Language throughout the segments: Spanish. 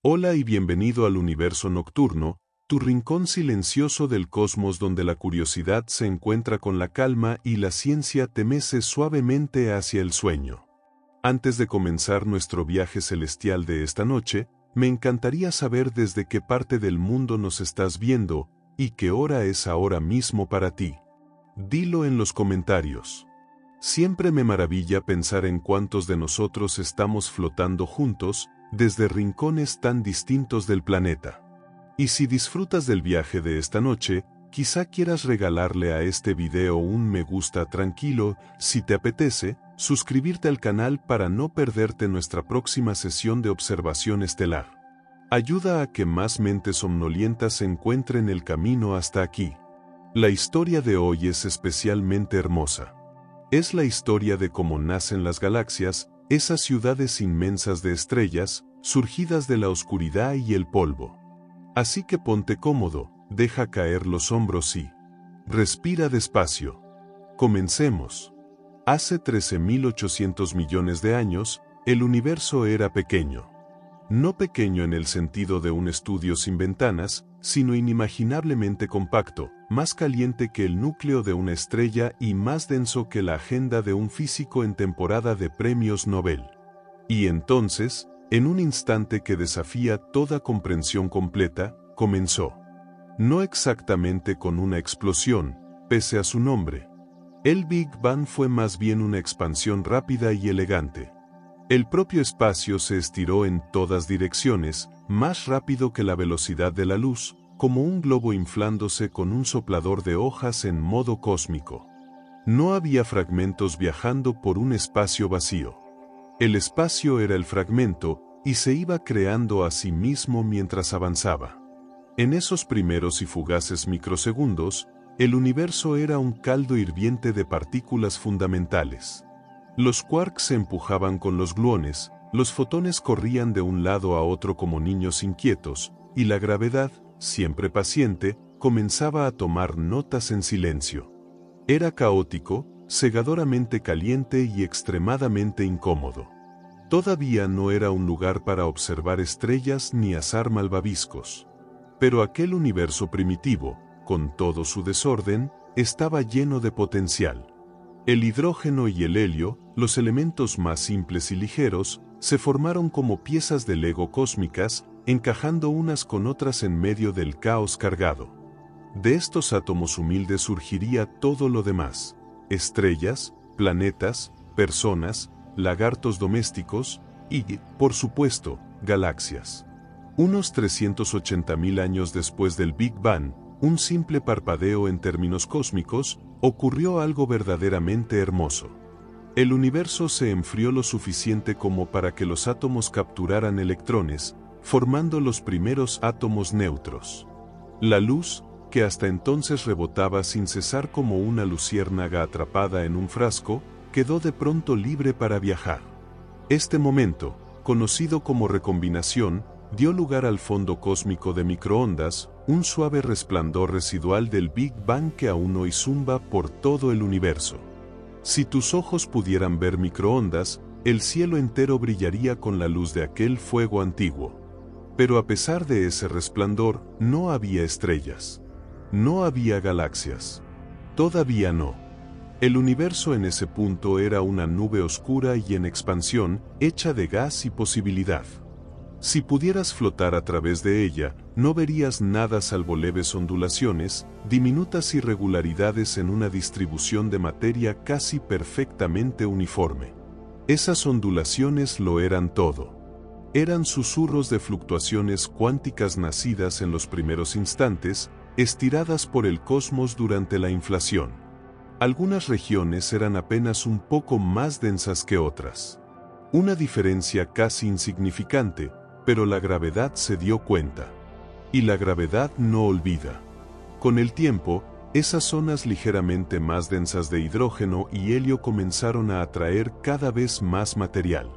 Hola y bienvenido al universo nocturno, tu rincón silencioso del cosmos donde la curiosidad se encuentra con la calma y la ciencia te mece suavemente hacia el sueño. Antes de comenzar nuestro viaje celestial de esta noche, me encantaría saber desde qué parte del mundo nos estás viendo y qué hora es ahora mismo para ti. Dilo en los comentarios. Siempre me maravilla pensar en cuántos de nosotros estamos flotando juntos, desde rincones tan distintos del planeta. Y si disfrutas del viaje de esta noche, quizá quieras regalarle a este video un me gusta tranquilo, si te apetece, suscribirte al canal para no perderte nuestra próxima sesión de observación estelar. Ayuda a que más mentes somnolientas encuentren el camino hasta aquí. La historia de hoy es especialmente hermosa. Es la historia de cómo nacen las galaxias, esas ciudades inmensas de estrellas, surgidas de la oscuridad y el polvo. Así que ponte cómodo, deja caer los hombros y respira despacio. Comencemos. Hace 13.800 millones de años, el universo era pequeño. No pequeño en el sentido de un estudio sin ventanas, sino inimaginablemente compacto, más caliente que el núcleo de una estrella y más denso que la agenda de un físico en temporada de premios Nobel. Y entonces, en un instante que desafía toda comprensión completa, comenzó. No exactamente con una explosión, pese a su nombre. El Big Bang fue más bien una expansión rápida y elegante. El propio espacio se estiró en todas direcciones, más rápido que la velocidad de la luz, como un globo inflándose con un soplador de hojas en modo cósmico. No había fragmentos viajando por un espacio vacío. El espacio era el fragmento, y se iba creando a sí mismo mientras avanzaba. En esos primeros y fugaces microsegundos, el universo era un caldo hirviente de partículas fundamentales. Los quarks se empujaban con los gluones, los fotones corrían de un lado a otro como niños inquietos, y la gravedad, siempre paciente, comenzaba a tomar notas en silencio. Era caótico, cegadoramente caliente y extremadamente incómodo. Todavía no era un lugar para observar estrellas ni asar malvaviscos. Pero aquel universo primitivo, con todo su desorden, estaba lleno de potencial. El hidrógeno y el helio, los elementos más simples y ligeros, se formaron como piezas de Lego cósmicas, encajando unas con otras en medio del caos cargado. De estos átomos humildes surgiría todo lo demás: estrellas, planetas, personas, lagartos domésticos y, por supuesto, galaxias. Unos 380.000 años después del Big Bang, un simple parpadeo en términos cósmicos, ocurrió algo verdaderamente hermoso. El universo se enfrió lo suficiente como para que los átomos capturaran electrones, formando los primeros átomos neutros. La luz, que hasta entonces rebotaba sin cesar como una luciérnaga atrapada en un frasco, quedó de pronto libre para viajar. Este momento, conocido como recombinación, dio lugar al fondo cósmico de microondas, un suave resplandor residual del Big Bang que aún hoy zumba por todo el universo. Si tus ojos pudieran ver microondas, el cielo entero brillaría con la luz de aquel fuego antiguo. Pero a pesar de ese resplandor, no había estrellas. No había galaxias. Todavía no. El universo en ese punto era una nube oscura y en expansión, hecha de gas y posibilidad. Si pudieras flotar a través de ella, no verías nada salvo leves ondulaciones, diminutas irregularidades en una distribución de materia casi perfectamente uniforme. Esas ondulaciones lo eran todo. Eran susurros de fluctuaciones cuánticas nacidas en los primeros instantes, estiradas por el cosmos durante la inflación. Algunas regiones eran apenas un poco más densas que otras. Una diferencia casi insignificante, pero la gravedad se dio cuenta. Y la gravedad no olvida. Con el tiempo, esas zonas ligeramente más densas de hidrógeno y helio comenzaron a atraer cada vez más material.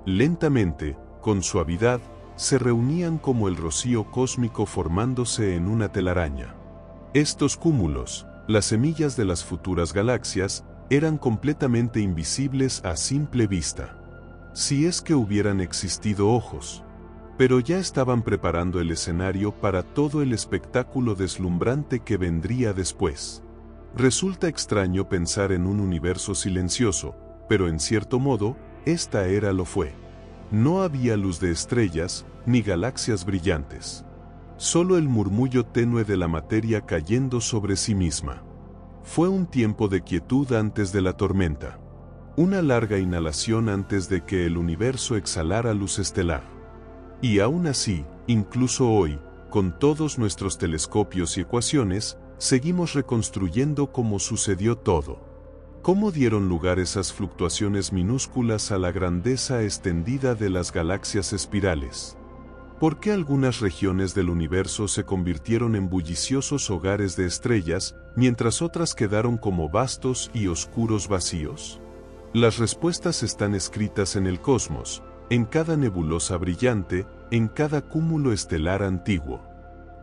Lentamente, con suavidad, se reunían como el rocío cósmico formándose en una telaraña. Estos cúmulos, las semillas de las futuras galaxias, eran completamente invisibles a simple vista. Si es que hubieran existido ojos. pero ya estaban preparando el escenario para todo el espectáculo deslumbrante que vendría después. Resulta extraño pensar en un universo silencioso, pero en cierto modo, esta era lo fue. No había luz de estrellas, ni galaxias brillantes. Solo el murmullo tenue de la materia cayendo sobre sí misma. Fue un tiempo de quietud antes de la tormenta. Una larga inhalación antes de que el universo exhalara luz estelar. Y aún así, incluso hoy, con todos nuestros telescopios y ecuaciones, seguimos reconstruyendo cómo sucedió todo. ¿Cómo dieron lugar esas fluctuaciones minúsculas a la grandeza extendida de las galaxias espirales? ¿Por qué algunas regiones del universo se convirtieron en bulliciosos hogares de estrellas, mientras otras quedaron como vastos y oscuros vacíos? Las respuestas están escritas en el cosmos, en cada nebulosa brillante, en cada cúmulo estelar antiguo.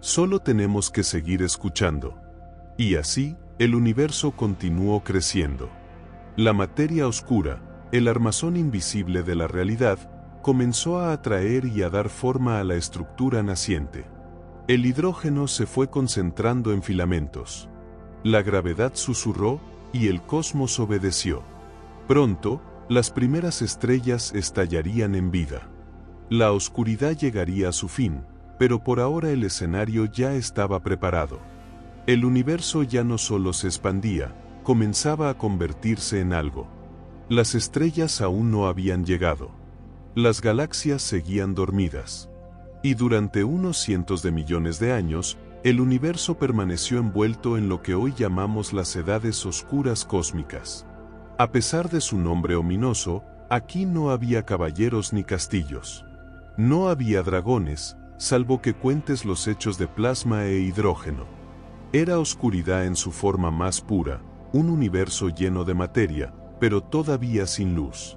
Solo tenemos que seguir escuchando. Y así, el universo continuó creciendo. La materia oscura, el armazón invisible de la realidad, comenzó a atraer y a dar forma a la estructura naciente. El hidrógeno se fue concentrando en filamentos. La gravedad susurró, y el cosmos obedeció. Pronto, las primeras estrellas estallarían en vida. La oscuridad llegaría a su fin, pero por ahora el escenario ya estaba preparado. El universo ya no solo se expandía, comenzaba a convertirse en algo. Las estrellas aún no habían llegado. Las galaxias seguían dormidas. Y durante unos cientos de millones de años, el universo permaneció envuelto en lo que hoy llamamos las edades oscuras cósmicas. A pesar de su nombre ominoso, aquí no había caballeros ni castillos. No había dragones, salvo que cuentes los hechos de plasma e hidrógeno. Era oscuridad en su forma más pura, un universo lleno de materia, pero todavía sin luz.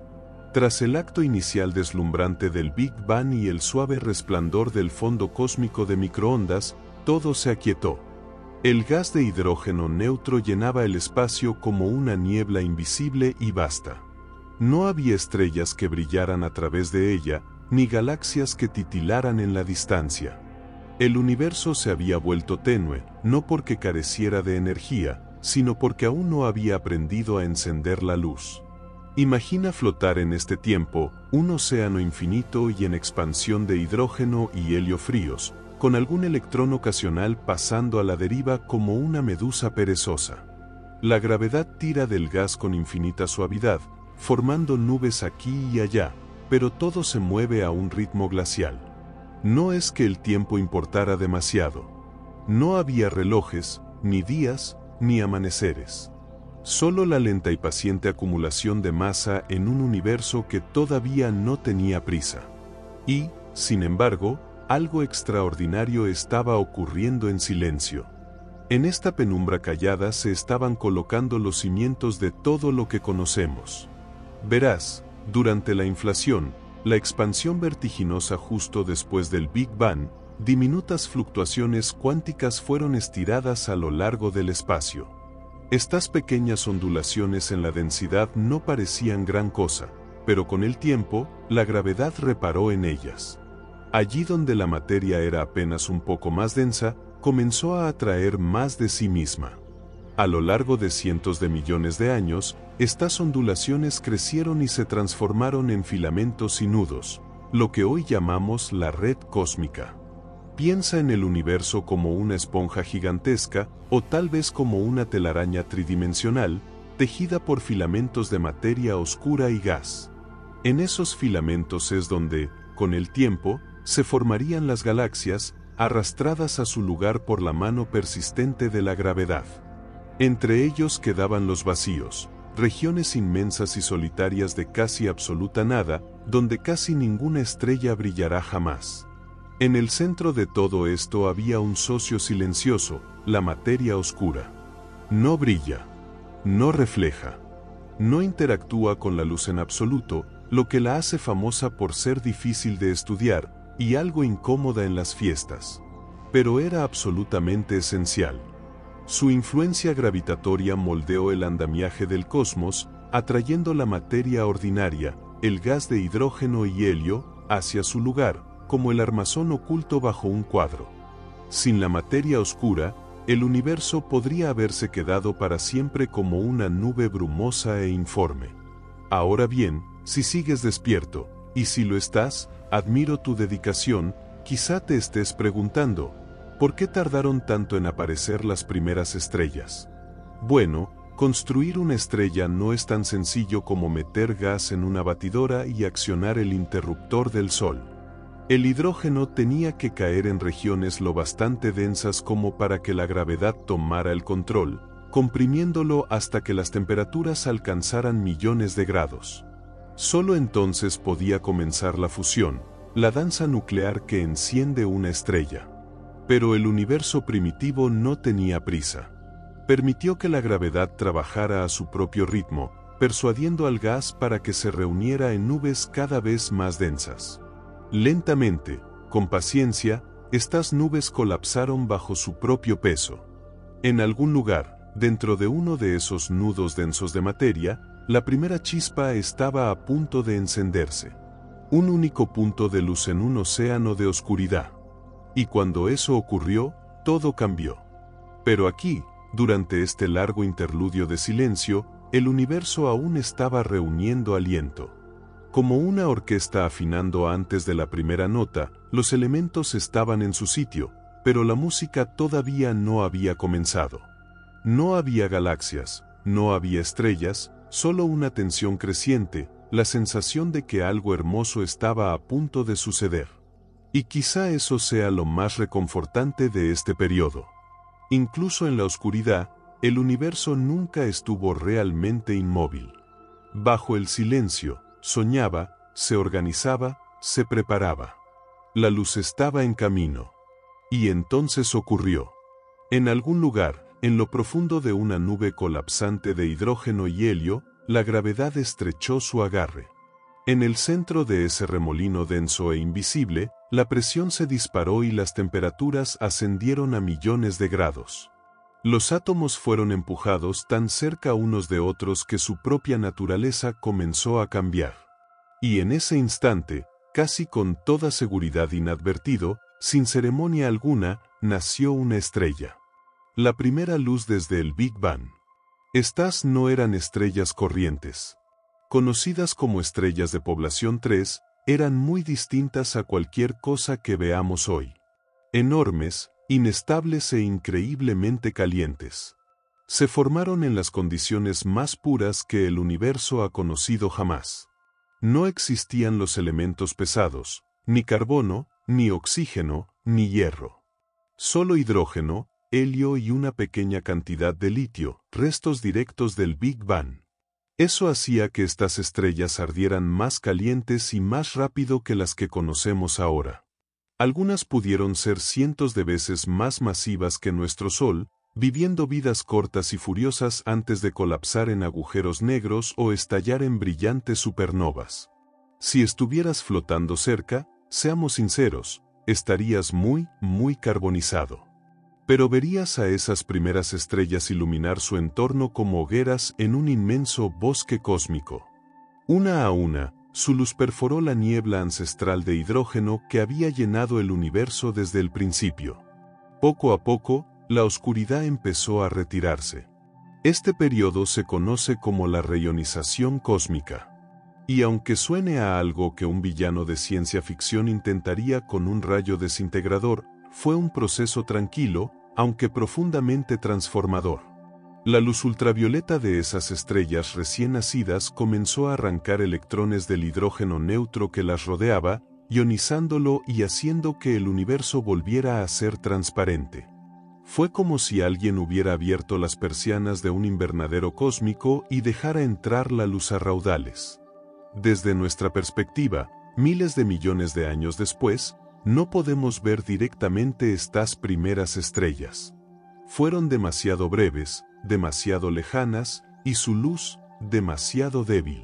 Tras el acto inicial deslumbrante del Big Bang y el suave resplandor del fondo cósmico de microondas, todo se aquietó. El gas de hidrógeno neutro llenaba el espacio como una niebla invisible y vasta. No había estrellas que brillaran a través de ella, ni galaxias que titilaran en la distancia. El universo se había vuelto tenue, no porque careciera de energía, sino porque aún no había aprendido a encender la luz. Imagina flotar en este tiempo, un océano infinito y en expansión de hidrógeno y helio fríos, con algún electrón ocasional pasando a la deriva como una medusa perezosa. La gravedad tira del gas con infinita suavidad, formando nubes aquí y allá, pero todo se mueve a un ritmo glacial. No es que el tiempo importara demasiado. No había relojes, ni días, ni amaneceres. Solo la lenta y paciente acumulación de masa en un universo que todavía no tenía prisa. Y, sin embargo, algo extraordinario estaba ocurriendo en silencio. En esta penumbra callada se estaban colocando los cimientos de todo lo que conocemos. Verás, durante la inflación, la expansión vertiginosa justo después del Big Bang, diminutas fluctuaciones cuánticas fueron estiradas a lo largo del espacio. Estas pequeñas ondulaciones en la densidad no parecían gran cosa, pero con el tiempo, la gravedad reparó en ellas. Allí donde la materia era apenas un poco más densa, comenzó a atraer más de sí misma. A lo largo de cientos de millones de años, estas ondulaciones crecieron y se transformaron en filamentos y nudos, lo que hoy llamamos la red cósmica. Piensa en el universo como una esponja gigantesca, o tal vez como una telaraña tridimensional, tejida por filamentos de materia oscura y gas. En esos filamentos es donde, con el tiempo, se formarían las galaxias, arrastradas a su lugar por la mano persistente de la gravedad. Entre ellos quedaban los vacíos, regiones inmensas y solitarias de casi absoluta nada, donde casi ninguna estrella brillará jamás. En el centro de todo esto había un socio silencioso, la materia oscura. No brilla, no refleja, no interactúa con la luz en absoluto, lo que la hace famosa por ser difícil de estudiar y algo incómoda en las fiestas. Pero era absolutamente esencial. Su influencia gravitatoria moldeó el andamiaje del cosmos, atrayendo la materia ordinaria, el gas de hidrógeno y helio, hacia su lugar, como el armazón oculto bajo un cuadro. Sin la materia oscura, el universo podría haberse quedado para siempre como una nube brumosa e informe. Ahora bien, si sigues despierto, y si lo estás, admiro tu dedicación, quizá te estés preguntando, ¿por qué tardaron tanto en aparecer las primeras estrellas? Bueno, construir una estrella no es tan sencillo como meter gas en una batidora y accionar el interruptor del Sol. El hidrógeno tenía que caer en regiones lo bastante densas como para que la gravedad tomara el control, comprimiéndolo hasta que las temperaturas alcanzaran millones de grados. Solo entonces podía comenzar la fusión, la danza nuclear que enciende una estrella. Pero el universo primitivo no tenía prisa. Permitió que la gravedad trabajara a su propio ritmo, persuadiendo al gas para que se reuniera en nubes cada vez más densas. Lentamente, con paciencia, estas nubes colapsaron bajo su propio peso. En algún lugar, dentro de uno de esos nudos densos de materia, la primera chispa estaba a punto de encenderse. Un único punto de luz en un océano de oscuridad. Y cuando eso ocurrió, todo cambió. Pero aquí, durante este largo interludio de silencio, el universo aún estaba reuniendo aliento. Como una orquesta afinando antes de la primera nota, los elementos estaban en su sitio, pero la música todavía no había comenzado. No había galaxias, no había estrellas, solo una tensión creciente, la sensación de que algo hermoso estaba a punto de suceder. Y quizá eso sea lo más reconfortante de este periodo. Incluso en la oscuridad, el universo nunca estuvo realmente inmóvil. Bajo el silencio, soñaba, se organizaba, se preparaba. La luz estaba en camino. Y entonces ocurrió. En algún lugar, en lo profundo de una nube colapsante de hidrógeno y helio, la gravedad estrechó su agarre. En el centro de ese remolino denso e invisible, la presión se disparó y las temperaturas ascendieron a millones de grados. Los átomos fueron empujados tan cerca unos de otros que su propia naturaleza comenzó a cambiar. Y en ese instante, casi con toda seguridad inadvertido, sin ceremonia alguna, nació una estrella. La primera luz desde el Big Bang. Estas no eran estrellas corrientes. Conocidas como estrellas de población 3, eran muy distintas a cualquier cosa que veamos hoy. Enormes, inestables e increíblemente calientes. Se formaron en las condiciones más puras que el universo ha conocido jamás. No existían los elementos pesados, ni carbono, ni oxígeno, ni hierro. Solo hidrógeno, helio y una pequeña cantidad de litio, restos directos del Big Bang. Eso hacía que estas estrellas ardieran más calientes y más rápido que las que conocemos ahora. Algunas pudieron ser cientos de veces más masivas que nuestro Sol, viviendo vidas cortas y furiosas antes de colapsar en agujeros negros o estallar en brillantes supernovas. Si estuvieras flotando cerca, seamos sinceros, estarías muy carbonizado. Pero verías a esas primeras estrellas iluminar su entorno como hogueras en un inmenso bosque cósmico. Una a una, su luz perforó la niebla ancestral de hidrógeno que había llenado el universo desde el principio. Poco a poco, la oscuridad empezó a retirarse. Este periodo se conoce como la reionización cósmica. Y aunque suene a algo que un villano de ciencia ficción intentaría con un rayo desintegrador, fue un proceso tranquilo, aunque profundamente transformador. La luz ultravioleta de esas estrellas recién nacidas comenzó a arrancar electrones del hidrógeno neutro que las rodeaba, ionizándolo y haciendo que el universo volviera a ser transparente. Fue como si alguien hubiera abierto las persianas de un invernadero cósmico y dejara entrar la luz a raudales. Desde nuestra perspectiva, miles de millones de años después, no podemos ver directamente estas primeras estrellas. Fueron demasiado breves, demasiado lejanas, y su luz, demasiado débil.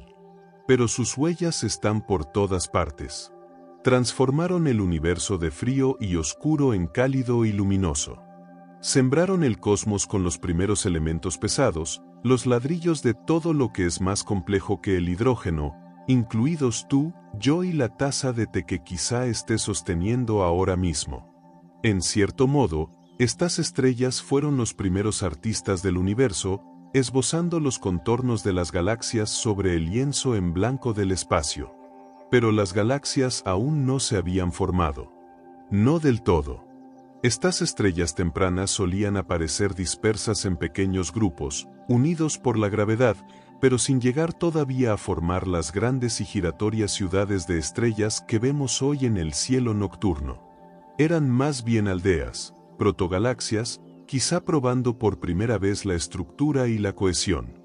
Pero sus huellas están por todas partes. Transformaron el universo de frío y oscuro en cálido y luminoso. Sembraron el cosmos con los primeros elementos pesados, los ladrillos de todo lo que es más complejo que el hidrógeno, incluidos tú, yo y la taza de té que quizá estés sosteniendo ahora mismo. En cierto modo, estas estrellas fueron los primeros artistas del universo, esbozando los contornos de las galaxias sobre el lienzo en blanco del espacio. Pero las galaxias aún no se habían formado. No del todo. Estas estrellas tempranas solían aparecer dispersas en pequeños grupos, unidos por la gravedad, pero sin llegar todavía a formar las grandes y giratorias ciudades de estrellas que vemos hoy en el cielo nocturno. Eran más bien aldeas, protogalaxias, quizá probando por primera vez la estructura y la cohesión.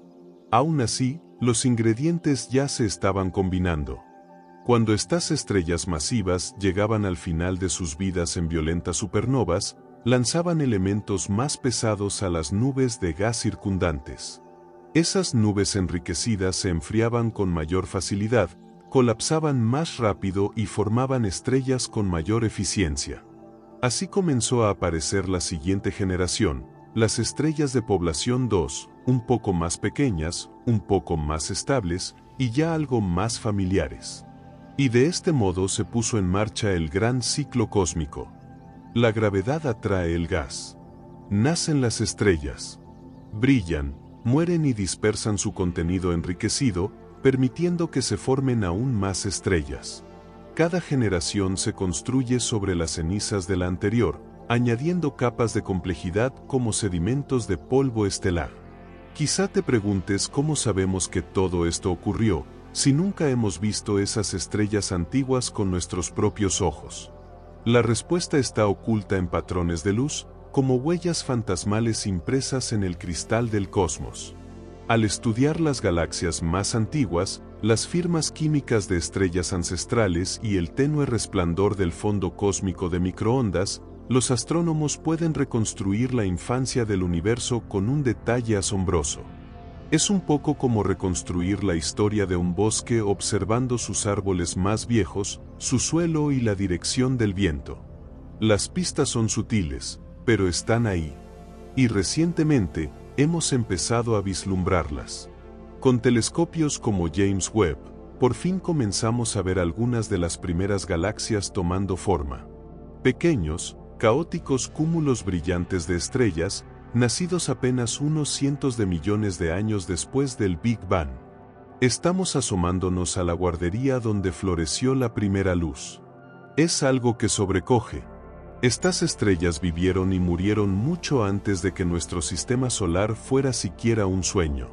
Aún así, los ingredientes ya se estaban combinando. Cuando estas estrellas masivas llegaban al final de sus vidas en violentas supernovas, lanzaban elementos más pesados a las nubes de gas circundantes. Esas nubes enriquecidas se enfriaban con mayor facilidad, colapsaban más rápido y formaban estrellas con mayor eficiencia. Así comenzó a aparecer la siguiente generación, las estrellas de población 2, un poco más pequeñas, un poco más estables y ya algo más familiares. Y de este modo se puso en marcha el gran ciclo cósmico. La gravedad atrae el gas. Nacen las estrellas. Brillan, mueren y dispersan su contenido enriquecido, permitiendo que se formen aún más estrellas. Cada generación se construye sobre las cenizas de la anterior, añadiendo capas de complejidad como sedimentos de polvo estelar. Quizá te preguntes cómo sabemos que todo esto ocurrió, si nunca hemos visto esas estrellas antiguas con nuestros propios ojos. La respuesta está oculta en patrones de luz, como huellas fantasmales impresas en el cristal del cosmos. Al estudiar las galaxias más antiguas, las firmas químicas de estrellas ancestrales y el tenue resplandor del fondo cósmico de microondas, los astrónomos pueden reconstruir la infancia del universo con un detalle asombroso. Es un poco como reconstruir la historia de un bosque observando sus árboles más viejos, su suelo y la dirección del viento. Las pistas son sutiles, pero están ahí. Y recientemente, hemos empezado a vislumbrarlas. Con telescopios como James Webb, por fin comenzamos a ver algunas de las primeras galaxias tomando forma. Pequeños, caóticos cúmulos brillantes de estrellas, nacidos apenas unos cientos de millones de años después del Big Bang. Estamos asomándonos a la guardería donde floreció la primera luz. Es algo que sobrecoge. Estas estrellas vivieron y murieron mucho antes de que nuestro sistema solar fuera siquiera un sueño.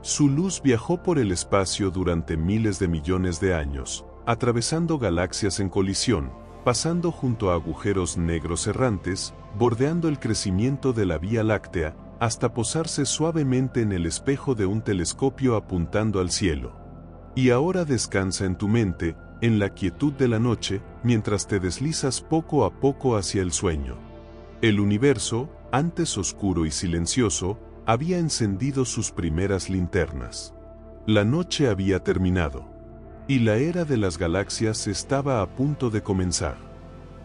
Su luz viajó por el espacio durante miles de millones de años, atravesando galaxias en colisión, pasando junto a agujeros negros errantes, bordeando el crecimiento de la Vía Láctea, hasta posarse suavemente en el espejo de un telescopio apuntando al cielo. Y ahora descansa en tu mente, en la quietud de la noche, mientras te deslizas poco a poco hacia el sueño. El universo, antes oscuro y silencioso, había encendido sus primeras linternas. La noche había terminado. Y la era de las galaxias estaba a punto de comenzar.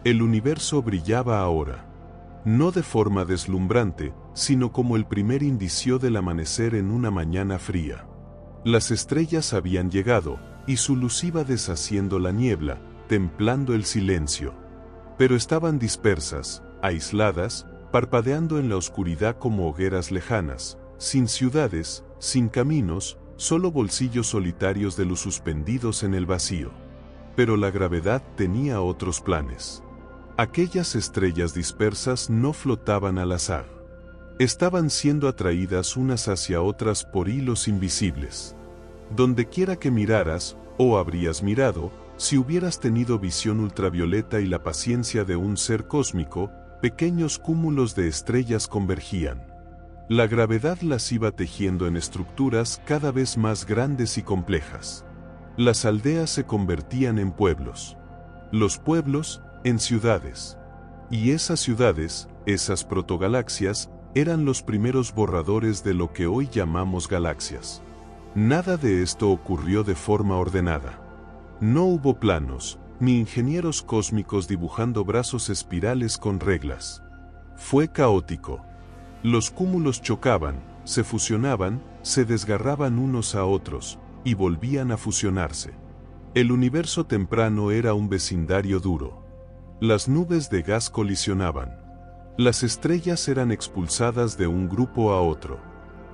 El universo brillaba ahora. No de forma deslumbrante, sino como el primer indicio del amanecer en una mañana fría. Las estrellas habían llegado, y su luz iba deshaciendo la niebla, templando el silencio. Pero estaban dispersas, aisladas, parpadeando en la oscuridad como hogueras lejanas, sin ciudades, sin caminos, solo bolsillos solitarios de luz suspendidos en el vacío. Pero la gravedad tenía otros planes. Aquellas estrellas dispersas no flotaban al azar. Estaban siendo atraídas unas hacia otras por hilos invisibles. Donde quiera que miraras, o habrías mirado, si hubieras tenido visión ultravioleta y la paciencia de un ser cósmico, pequeños cúmulos de estrellas convergían. La gravedad las iba tejiendo en estructuras cada vez más grandes y complejas. Las aldeas se convertían en pueblos. Los pueblos, en ciudades. Y esas ciudades, esas protogalaxias, eran los primeros borradores de lo que hoy llamamos galaxias. Nada de esto ocurrió de forma ordenada. No hubo planos, ni ingenieros cósmicos dibujando brazos espirales con reglas. Fue caótico. Los cúmulos chocaban, se fusionaban, se desgarraban unos a otros, y volvían a fusionarse. El universo temprano era un vecindario duro. Las nubes de gas colisionaban. Las estrellas eran expulsadas de un grupo a otro.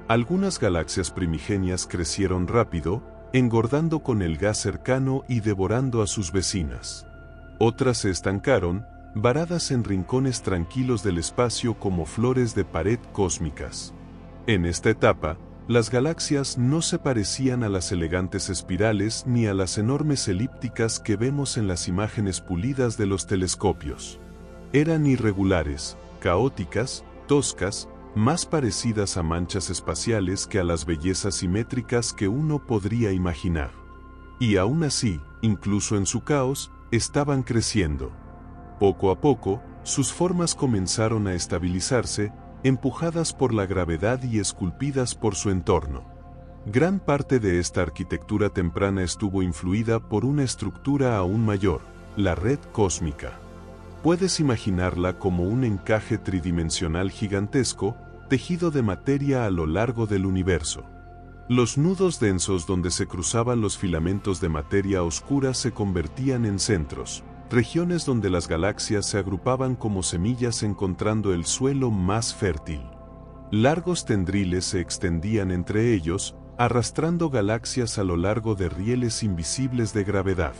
Algunas galaxias primigenias crecieron rápido, engordando con el gas cercano y devorando a sus vecinas. Otras se estancaron, varadas en rincones tranquilos del espacio como flores de pared cósmicas. En esta etapa, las galaxias no se parecían a las elegantes espirales ni a las enormes elípticas que vemos en las imágenes pulidas de los telescopios. Eran irregulares, caóticas, toscas, más parecidas a manchas espaciales que a las bellezas simétricas que uno podría imaginar. Y aún así, incluso en su caos, estaban creciendo. Poco a poco, sus formas comenzaron a estabilizarse, empujadas por la gravedad y esculpidas por su entorno. Gran parte de esta arquitectura temprana estuvo influida por una estructura aún mayor, la red cósmica. Puedes imaginarla como un encaje tridimensional gigantesco, tejido de materia a lo largo del universo. Los nudos densos donde se cruzaban los filamentos de materia oscura se convertían en centros, regiones donde las galaxias se agrupaban como semillas encontrando el suelo más fértil. Largos tendriles se extendían entre ellos, arrastrando galaxias a lo largo de rieles invisibles de gravedad.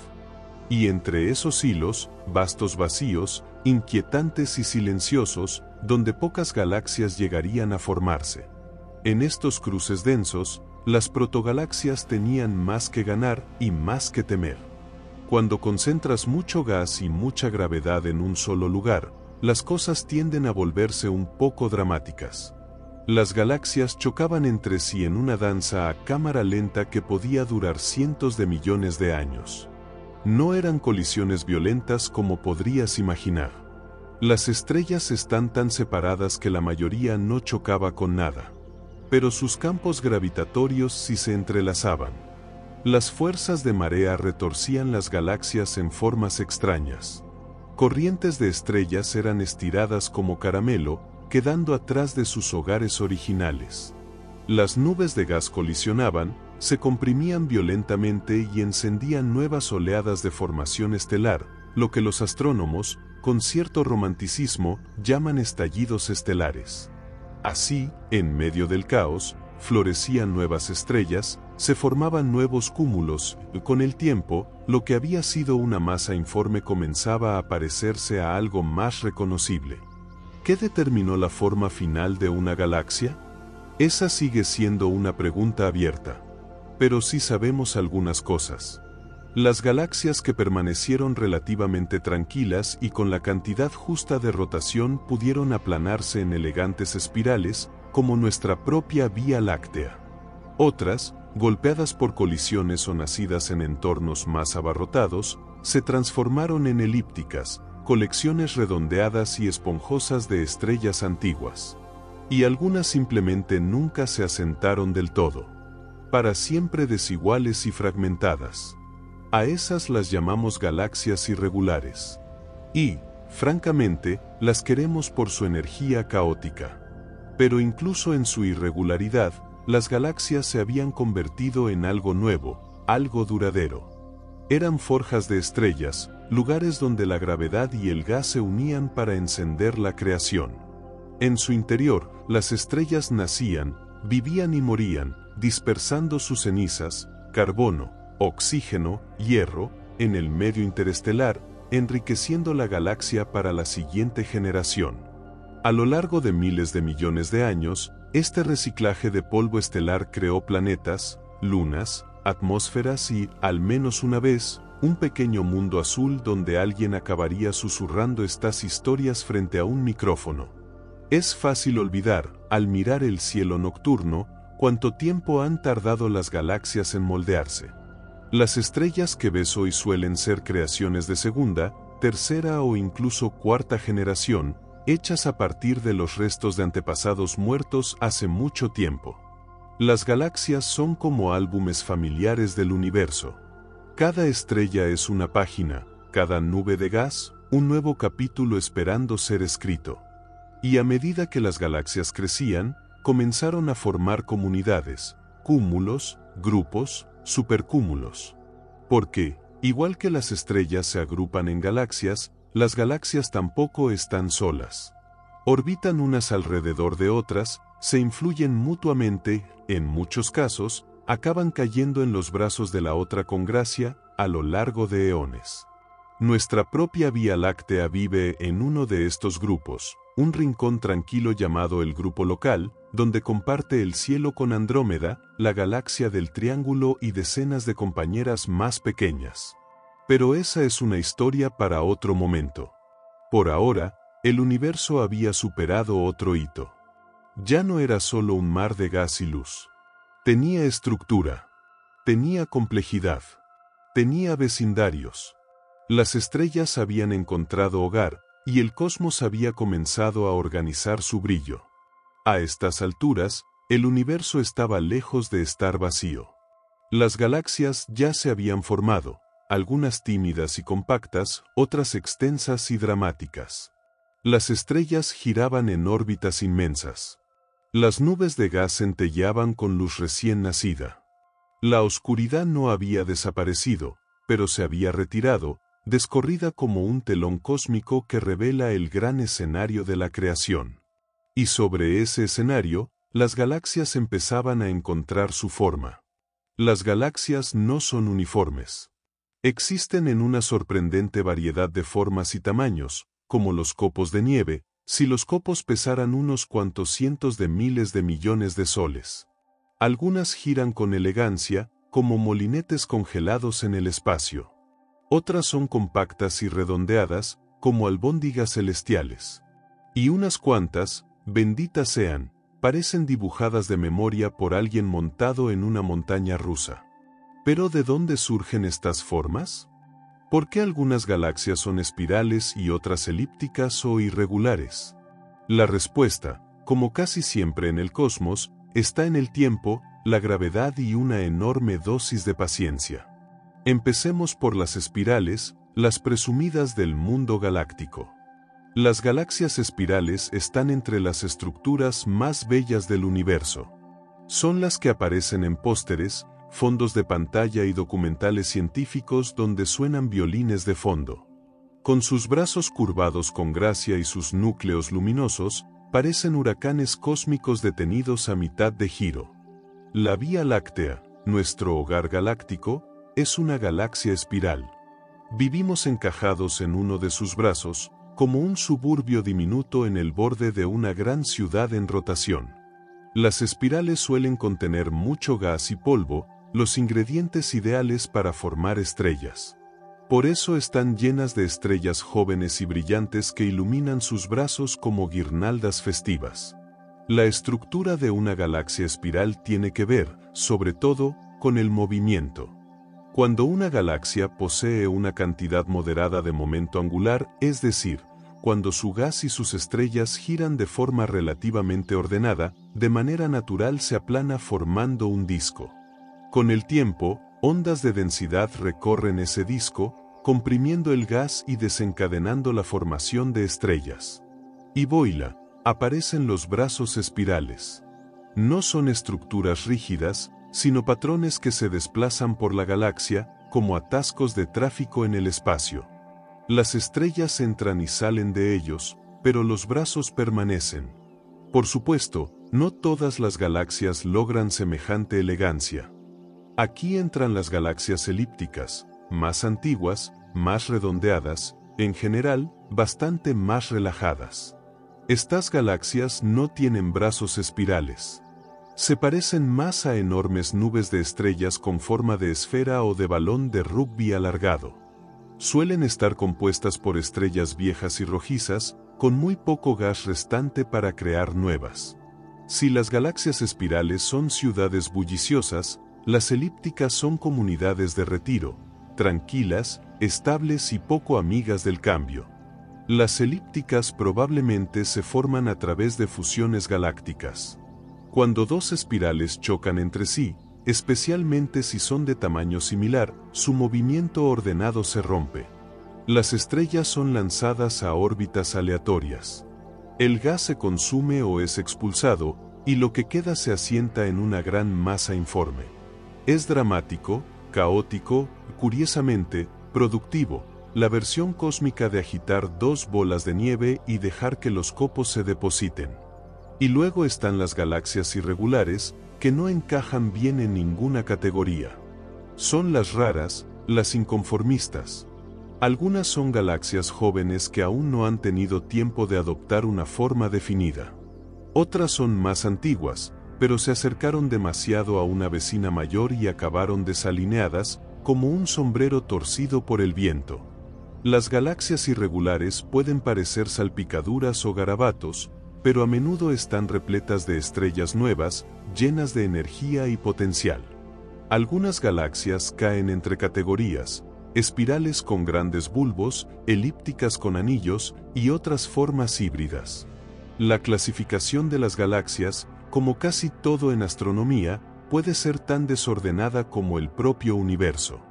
Y entre esos hilos, vastos vacíos, inquietantes y silenciosos, donde pocas galaxias llegarían a formarse. En estos cruces densos, las protogalaxias tenían más que ganar y más que temer. Cuando concentras mucho gas y mucha gravedad en un solo lugar, las cosas tienden a volverse un poco dramáticas. Las galaxias chocaban entre sí en una danza a cámara lenta que podía durar cientos de millones de años. No eran colisiones violentas como podrías imaginar. Las estrellas están tan separadas que la mayoría no chocaba con nada. Pero sus campos gravitatorios sí se entrelazaban. Las fuerzas de marea retorcían las galaxias en formas extrañas. Corrientes de estrellas eran estiradas como caramelo, quedando atrás de sus hogares originales. Las nubes de gas colisionaban, se comprimían violentamente y encendían nuevas oleadas de formación estelar, lo que los astrónomos, con cierto romanticismo, llaman estallidos estelares. Así, en medio del caos, florecían nuevas estrellas, se formaban nuevos cúmulos, y con el tiempo, lo que había sido una masa informe comenzaba a parecerse a algo más reconocible. ¿Qué determinó la forma final de una galaxia? Esa sigue siendo una pregunta abierta. Pero sí sabemos algunas cosas. Las galaxias que permanecieron relativamente tranquilas y con la cantidad justa de rotación pudieron aplanarse en elegantes espirales, como nuestra propia Vía Láctea. Otras, golpeadas por colisiones o nacidas en entornos más abarrotados, se transformaron en elípticas, colecciones redondeadas y esponjosas de estrellas antiguas. Y algunas simplemente nunca se asentaron del todo. Para siempre desiguales y fragmentadas. A esas las llamamos galaxias irregulares. Y, francamente, las queremos por su energía caótica. Pero incluso en su irregularidad, las galaxias se habían convertido en algo nuevo, algo duradero. Eran forjas de estrellas, lugares donde la gravedad y el gas se unían para encender la creación. En su interior, las estrellas nacían, vivían y morían, dispersando sus cenizas, carbono, oxígeno, hierro, en el medio interestelar, enriqueciendo la galaxia para la siguiente generación. A lo largo de miles de millones de años, este reciclaje de polvo estelar creó planetas, lunas, atmósferas y, al menos una vez, un pequeño mundo azul donde alguien acabaría susurrando estas historias frente a un micrófono. Es fácil olvidar, al mirar el cielo nocturno, cuánto tiempo han tardado las galaxias en moldearse. Las estrellas que ves hoy suelen ser creaciones de segunda, tercera o incluso cuarta generación, hechas a partir de los restos de antepasados muertos hace mucho tiempo. Las galaxias son como álbumes familiares del universo. Cada estrella es una página, cada nube de gas, un nuevo capítulo esperando ser escrito. Y a medida que las galaxias crecían, comenzaron a formar comunidades, cúmulos, grupos, supercúmulos. Porque, igual que las estrellas se agrupan en galaxias, las galaxias tampoco están solas. Orbitan unas alrededor de otras, se influyen mutuamente, en muchos casos, acaban cayendo en los brazos de la otra con gracia, a lo largo de eones. Nuestra propia Vía Láctea vive en uno de estos grupos, un rincón tranquilo llamado el Grupo Local, donde comparte el cielo con Andrómeda, la galaxia del Triángulo y decenas de compañeras más pequeñas. Pero esa es una historia para otro momento. Por ahora, el universo había superado otro hito. Ya no era solo un mar de gas y luz. Tenía estructura. Tenía complejidad. Tenía vecindarios. Las estrellas habían encontrado hogar, y el cosmos había comenzado a organizar su brillo. A estas alturas, el universo estaba lejos de estar vacío. Las galaxias ya se habían formado, algunas tímidas y compactas, otras extensas y dramáticas. Las estrellas giraban en órbitas inmensas. Las nubes de gas centelleaban con luz recién nacida. La oscuridad no había desaparecido, pero se había retirado, descorrida como un telón cósmico que revela el gran escenario de la creación. Y sobre ese escenario, las galaxias empezaban a encontrar su forma. Las galaxias no son uniformes. Existen en una sorprendente variedad de formas y tamaños, como los copos de nieve, si los copos pesaran unos cuantos cientos de miles de millones de soles. Algunas giran con elegancia, como molinetes congelados en el espacio. Otras son compactas y redondeadas, como albóndigas celestiales. Y unas cuantas, benditas sean, parecen dibujadas de memoria por alguien montado en una montaña rusa. ¿Pero de dónde surgen estas formas? ¿Por qué algunas galaxias son espirales y otras elípticas o irregulares? La respuesta, como casi siempre en el cosmos, está en el tiempo, la gravedad y una enorme dosis de paciencia. Empecemos por las espirales, las presumidas del mundo galáctico. Las galaxias espirales están entre las estructuras más bellas del universo. Son las que aparecen en pósteres, fondos de pantalla y documentales científicos donde suenan violines de fondo. Con sus brazos curvados con gracia y sus núcleos luminosos, parecen huracanes cósmicos detenidos a mitad de giro. La Vía Láctea, nuestro hogar galáctico, es una galaxia espiral. Vivimos encajados en uno de sus brazos, como un suburbio diminuto en el borde de una gran ciudad en rotación. Las espirales suelen contener mucho gas y polvo, los ingredientes ideales para formar estrellas. Por eso están llenas de estrellas jóvenes y brillantes que iluminan sus brazos como guirnaldas festivas. La estructura de una galaxia espiral tiene que ver, sobre todo, con el movimiento. Cuando una galaxia posee una cantidad moderada de momento angular, es decir, cuando su gas y sus estrellas giran de forma relativamente ordenada, de manera natural se aplana formando un disco. Con el tiempo, ondas de densidad recorren ese disco, comprimiendo el gas y desencadenando la formación de estrellas. Y voila, aparecen los brazos espirales. No son estructuras rígidas, sino patrones que se desplazan por la galaxia, como atascos de tráfico en el espacio. Las estrellas entran y salen de ellos, pero los brazos permanecen. Por supuesto, no todas las galaxias logran semejante elegancia. Aquí entran las galaxias elípticas, más antiguas, más redondeadas, en general, bastante más relajadas. Estas galaxias no tienen brazos espirales. Se parecen más a enormes nubes de estrellas con forma de esfera o de balón de rugby alargado. Suelen estar compuestas por estrellas viejas y rojizas, con muy poco gas restante para crear nuevas. Si las galaxias espirales son ciudades bulliciosas, las elípticas son comunidades de retiro, tranquilas, estables y poco amigas del cambio. Las elípticas probablemente se forman a través de fusiones galácticas. Cuando dos espirales chocan entre sí, especialmente si son de tamaño similar, su movimiento ordenado se rompe. Las estrellas son lanzadas a órbitas aleatorias. El gas se consume o es expulsado, y lo que queda se asienta en una gran masa informe. Es dramático, caótico, curiosamente, productivo, la versión cósmica de agitar dos bolas de nieve y dejar que los copos se depositen. Y luego están las galaxias irregulares, que no encajan bien en ninguna categoría. Son las raras, las inconformistas. Algunas son galaxias jóvenes que aún no han tenido tiempo de adoptar una forma definida. Otras son más antiguas, pero se acercaron demasiado a una vecina mayor y acabaron desalineadas, como un sombrero torcido por el viento. Las galaxias irregulares pueden parecer salpicaduras o garabatos, pero a menudo están repletas de estrellas nuevas, llenas de energía y potencial. Algunas galaxias caen entre categorías, espirales con grandes bulbos, elípticas con anillos y otras formas híbridas. La clasificación de las galaxias, como casi todo en astronomía, puede ser tan desordenada como el propio universo.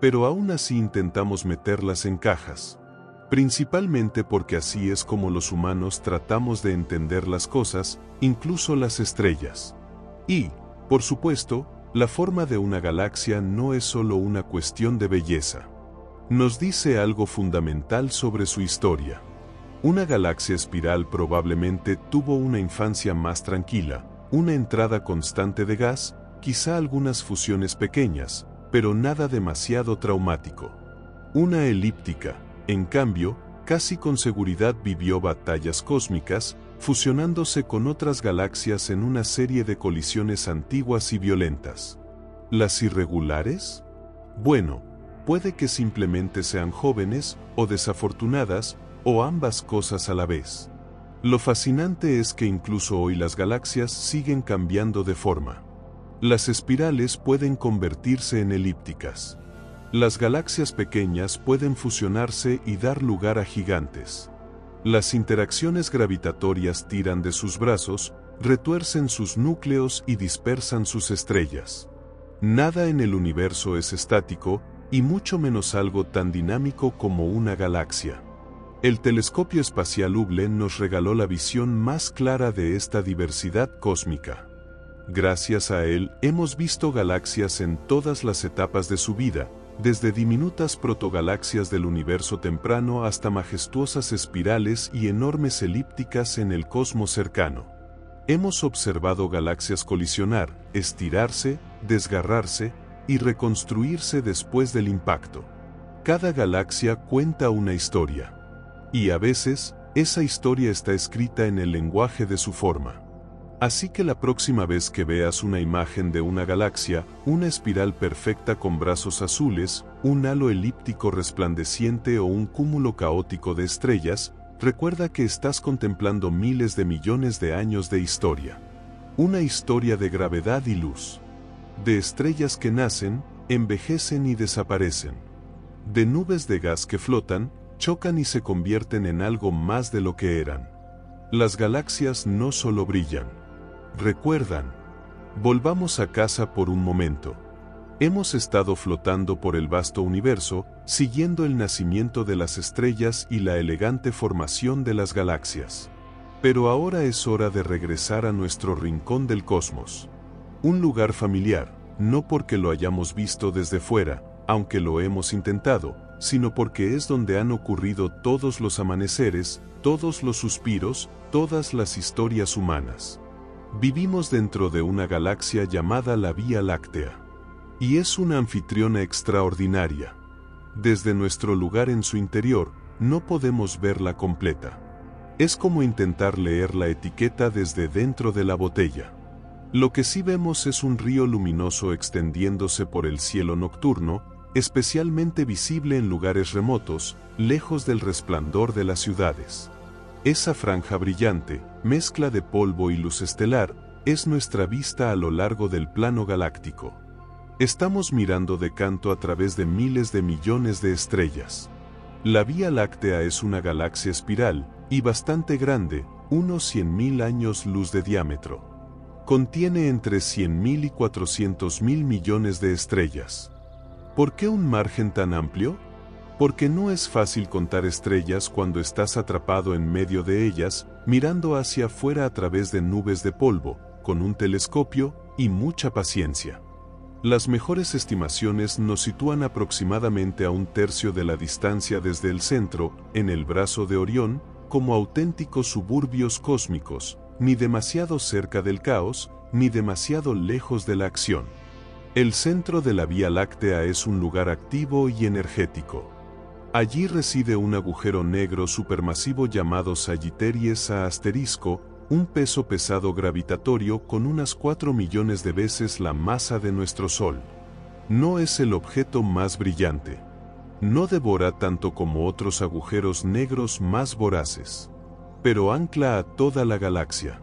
Pero aún así intentamos meterlas en cajas. Principalmente porque así es como los humanos tratamos de entender las cosas, incluso las estrellas. Y, por supuesto, la forma de una galaxia no es solo una cuestión de belleza. Nos dice algo fundamental sobre su historia. Una galaxia espiral probablemente tuvo una infancia más tranquila, una entrada constante de gas, quizá algunas fusiones pequeñas, pero nada demasiado traumático. Una elíptica, en cambio, casi con seguridad vivió batallas cósmicas, fusionándose con otras galaxias en una serie de colisiones antiguas y violentas. ¿Las irregulares? Bueno, puede que simplemente sean jóvenes, o desafortunadas, o ambas cosas a la vez. Lo fascinante es que incluso hoy las galaxias siguen cambiando de forma. Las espirales pueden convertirse en elípticas. Las galaxias pequeñas pueden fusionarse y dar lugar a gigantes. Las interacciones gravitatorias tiran de sus brazos, retuercen sus núcleos y dispersan sus estrellas. Nada en el universo es estático, y mucho menos algo tan dinámico como una galaxia. El telescopio espacial Hubble nos regaló la visión más clara de esta diversidad cósmica. Gracias a él, hemos visto galaxias en todas las etapas de su vida, desde diminutas protogalaxias del universo temprano hasta majestuosas espirales y enormes elípticas en el cosmos cercano. Hemos observado galaxias colisionar, estirarse, desgarrarse y reconstruirse después del impacto. Cada galaxia cuenta una historia. Y a veces, esa historia está escrita en el lenguaje de su forma. Así que la próxima vez que veas una imagen de una galaxia, una espiral perfecta con brazos azules, un halo elíptico resplandeciente o un cúmulo caótico de estrellas, recuerda que estás contemplando miles de millones de años de historia. Una historia de gravedad y luz. De estrellas que nacen, envejecen y desaparecen. De nubes de gas que flotan, chocan y se convierten en algo más de lo que eran. Las galaxias no solo brillan. Recuerdan. Volvamos a casa por un momento. Hemos estado flotando por el vasto universo, siguiendo el nacimiento de las estrellas y la elegante formación de las galaxias. Pero ahora es hora de regresar a nuestro rincón del cosmos. Un lugar familiar, no porque lo hayamos visto desde fuera, aunque lo hemos intentado, sino porque es donde han ocurrido todos los amaneceres, todos los suspiros, todas las historias humanas. Vivimos dentro de una galaxia llamada la Vía Láctea. Y es una anfitriona extraordinaria. Desde nuestro lugar en su interior, no podemos verla completa. Es como intentar leer la etiqueta desde dentro de la botella. Lo que sí vemos es un río luminoso extendiéndose por el cielo nocturno, especialmente visible en lugares remotos, lejos del resplandor de las ciudades. Esa franja brillante, mezcla de polvo y luz estelar, es nuestra vista a lo largo del plano galáctico. Estamos mirando de canto a través de miles de millones de estrellas. La Vía Láctea es una galaxia espiral, y bastante grande, unos 100.000 años luz de diámetro. Contiene entre 100.000 y 400.000 millones de estrellas. ¿Por qué un margen tan amplio? Porque no es fácil contar estrellas cuando estás atrapado en medio de ellas, mirando hacia afuera a través de nubes de polvo, con un telescopio y mucha paciencia. Las mejores estimaciones nos sitúan aproximadamente a un tercio de la distancia desde el centro, en el brazo de Orión, como auténticos suburbios cósmicos, ni demasiado cerca del caos, ni demasiado lejos de la acción. El centro de la Vía Láctea es un lugar activo y energético. Allí reside un agujero negro supermasivo llamado Sagittaries A*, un peso pesado gravitatorio con unas 4 millones de veces la masa de nuestro Sol. No es el objeto más brillante. No devora tanto como otros agujeros negros más voraces. Pero ancla a toda la galaxia.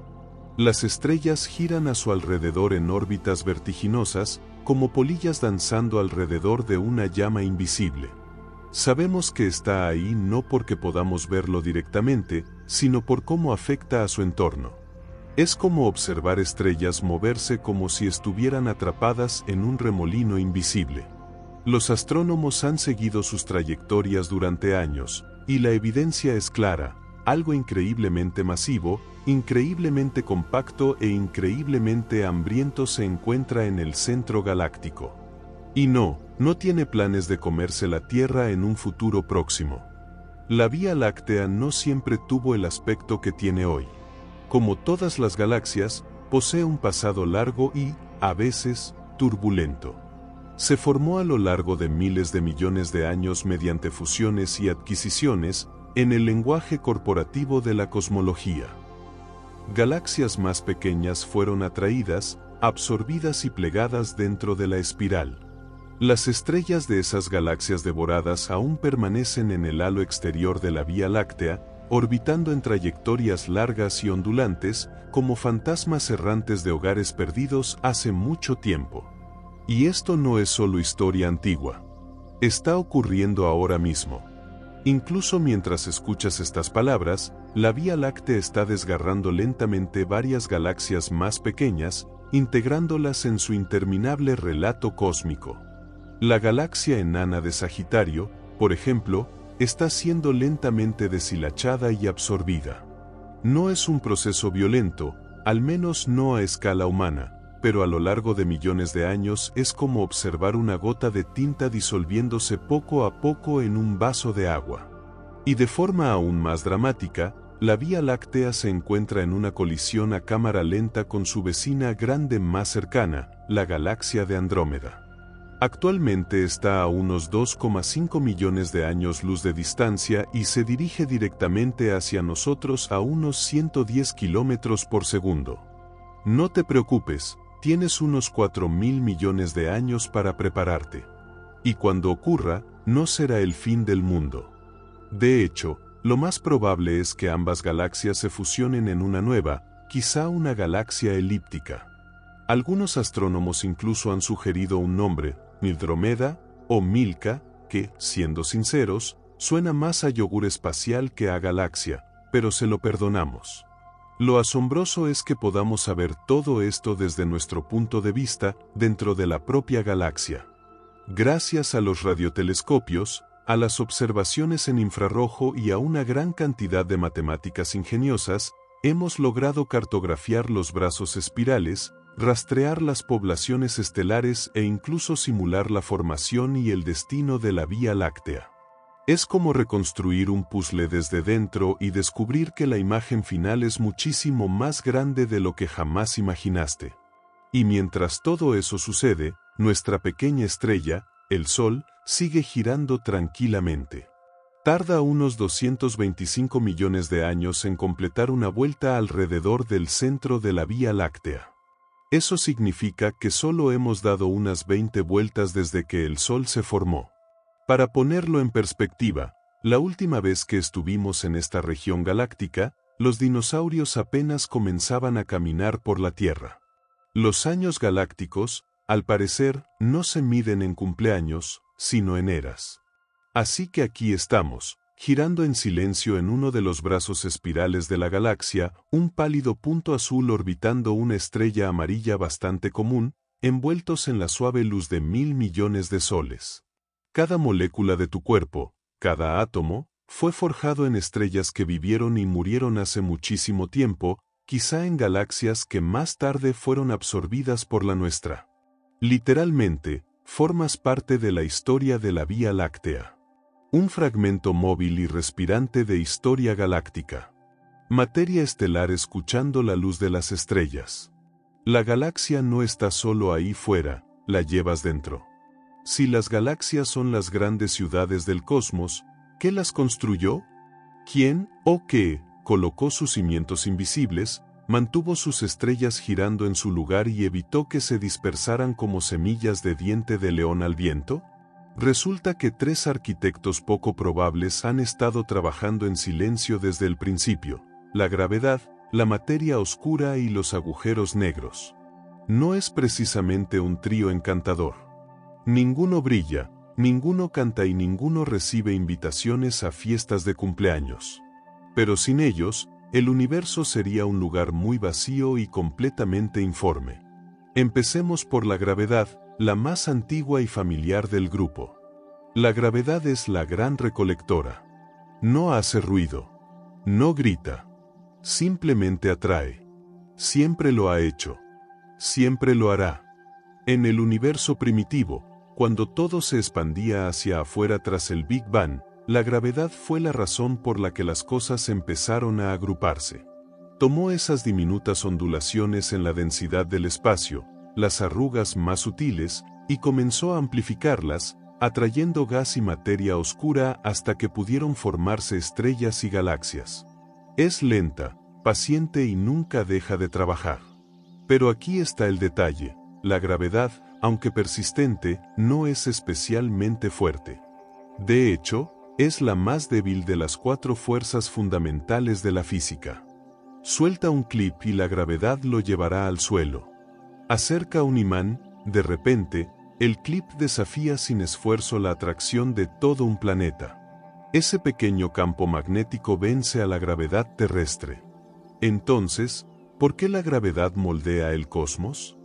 Las estrellas giran a su alrededor en órbitas vertiginosas, como polillas danzando alrededor de una llama invisible. Sabemos que está ahí no porque podamos verlo directamente, sino por cómo afecta a su entorno. Es como observar estrellas moverse como si estuvieran atrapadas en un remolino invisible. Los astrónomos han seguido sus trayectorias durante años, y la evidencia es clara: algo increíblemente masivo, increíblemente compacto e increíblemente hambriento se encuentra en el centro galáctico. Y no tiene planes de comerse la Tierra en un futuro próximo. La Vía Láctea no siempre tuvo el aspecto que tiene hoy. Como todas las galaxias, posee un pasado largo y, a veces, turbulento. Se formó a lo largo de miles de millones de años mediante fusiones y adquisiciones, en el lenguaje corporativo de la cosmología. Galaxias más pequeñas fueron atraídas, absorbidas y plegadas dentro de la espiral. Las estrellas de esas galaxias devoradas aún permanecen en el halo exterior de la Vía Láctea, orbitando en trayectorias largas y ondulantes, como fantasmas errantes de hogares perdidos hace mucho tiempo. Y esto no es solo historia antigua. Está ocurriendo ahora mismo. Incluso mientras escuchas estas palabras, la Vía Láctea está desgarrando lentamente varias galaxias más pequeñas, integrándolas en su interminable relato cósmico. La galaxia enana de Sagitario, por ejemplo, está siendo lentamente deshilachada y absorbida. No es un proceso violento, al menos no a escala humana, pero a lo largo de millones de años es como observar una gota de tinta disolviéndose poco a poco en un vaso de agua. Y de forma aún más dramática, la Vía Láctea se encuentra en una colisión a cámara lenta con su vecina grande más cercana, la galaxia de Andrómeda. Actualmente está a unos 2,5 millones de años luz de distancia y se dirige directamente hacia nosotros a unos 110 kilómetros por segundo. No te preocupes, tienes unos 4.000 millones de años para prepararte. Y cuando ocurra, no será el fin del mundo. De hecho, lo más probable es que ambas galaxias se fusionen en una nueva, quizá una galaxia elíptica. Algunos astrónomos incluso han sugerido un nombre, Mildromeda o Milka, que, siendo sinceros, suena más a yogur espacial que a galaxia, pero se lo perdonamos. Lo asombroso es que podamos saber todo esto desde nuestro punto de vista dentro de la propia galaxia. Gracias a los radiotelescopios, a las observaciones en infrarrojo y a una gran cantidad de matemáticas ingeniosas, hemos logrado cartografiar los brazos espirales, rastrear las poblaciones estelares e incluso simular la formación y el destino de la Vía Láctea. Es como reconstruir un puzzle desde dentro y descubrir que la imagen final es muchísimo más grande de lo que jamás imaginaste. Y mientras todo eso sucede, nuestra pequeña estrella, el Sol, sigue girando tranquilamente. Tarda unos 225 millones de años en completar una vuelta alrededor del centro de la Vía Láctea. Eso significa que solo hemos dado unas 20 vueltas desde que el Sol se formó. Para ponerlo en perspectiva, la última vez que estuvimos en esta región galáctica, los dinosaurios apenas comenzaban a caminar por la Tierra. Los años galácticos, al parecer, no se miden en cumpleaños, sino en eras. Así que aquí estamos, girando en silencio en uno de los brazos espirales de la galaxia, un pálido punto azul orbitando una estrella amarilla bastante común, envueltos en la suave luz de 1.000 millones de soles. Cada molécula de tu cuerpo, cada átomo, fue forjado en estrellas que vivieron y murieron hace muchísimo tiempo, quizá en galaxias que más tarde fueron absorbidas por la nuestra. Literalmente, formas parte de la historia de la Vía Láctea. Un fragmento móvil y respirante de historia galáctica. Materia estelar escuchando la luz de las estrellas. La galaxia no está solo ahí fuera, la llevas dentro. Si las galaxias son las grandes ciudades del cosmos, ¿qué las construyó? ¿Quién o qué colocó sus cimientos invisibles, mantuvo sus estrellas girando en su lugar y evitó que se dispersaran como semillas de diente de león al viento? Resulta que 3 arquitectos poco probables han estado trabajando en silencio desde el principio: la gravedad, la materia oscura y los agujeros negros. No es precisamente un trío encantador. Ninguno brilla, ninguno canta y ninguno recibe invitaciones a fiestas de cumpleaños. Pero sin ellos, el universo sería un lugar muy vacío y completamente informe. Empecemos por la gravedad, la más antigua y familiar del grupo. La gravedad es la gran recolectora. No hace ruido. No grita. Simplemente atrae. Siempre lo ha hecho. Siempre lo hará. En el universo primitivo, cuando todo se expandía hacia afuera tras el Big Bang, la gravedad fue la razón por la que las cosas empezaron a agruparse. Tomó esas diminutas ondulaciones en la densidad del espacio, las arrugas más sutiles, y comenzó a amplificarlas, atrayendo gas y materia oscura hasta que pudieron formarse estrellas y galaxias. Es lenta, paciente y nunca deja de trabajar. Pero aquí está el detalle: la gravedad, aunque persistente, no es especialmente fuerte. De hecho, es la más débil de las 4 fuerzas fundamentales de la física. Suelta un clip y la gravedad lo llevará al suelo. Acerca un imán, de repente, el clip desafía sin esfuerzo la atracción de todo un planeta. Ese pequeño campo magnético vence a la gravedad terrestre. Entonces, ¿por qué la gravedad moldea el cosmos?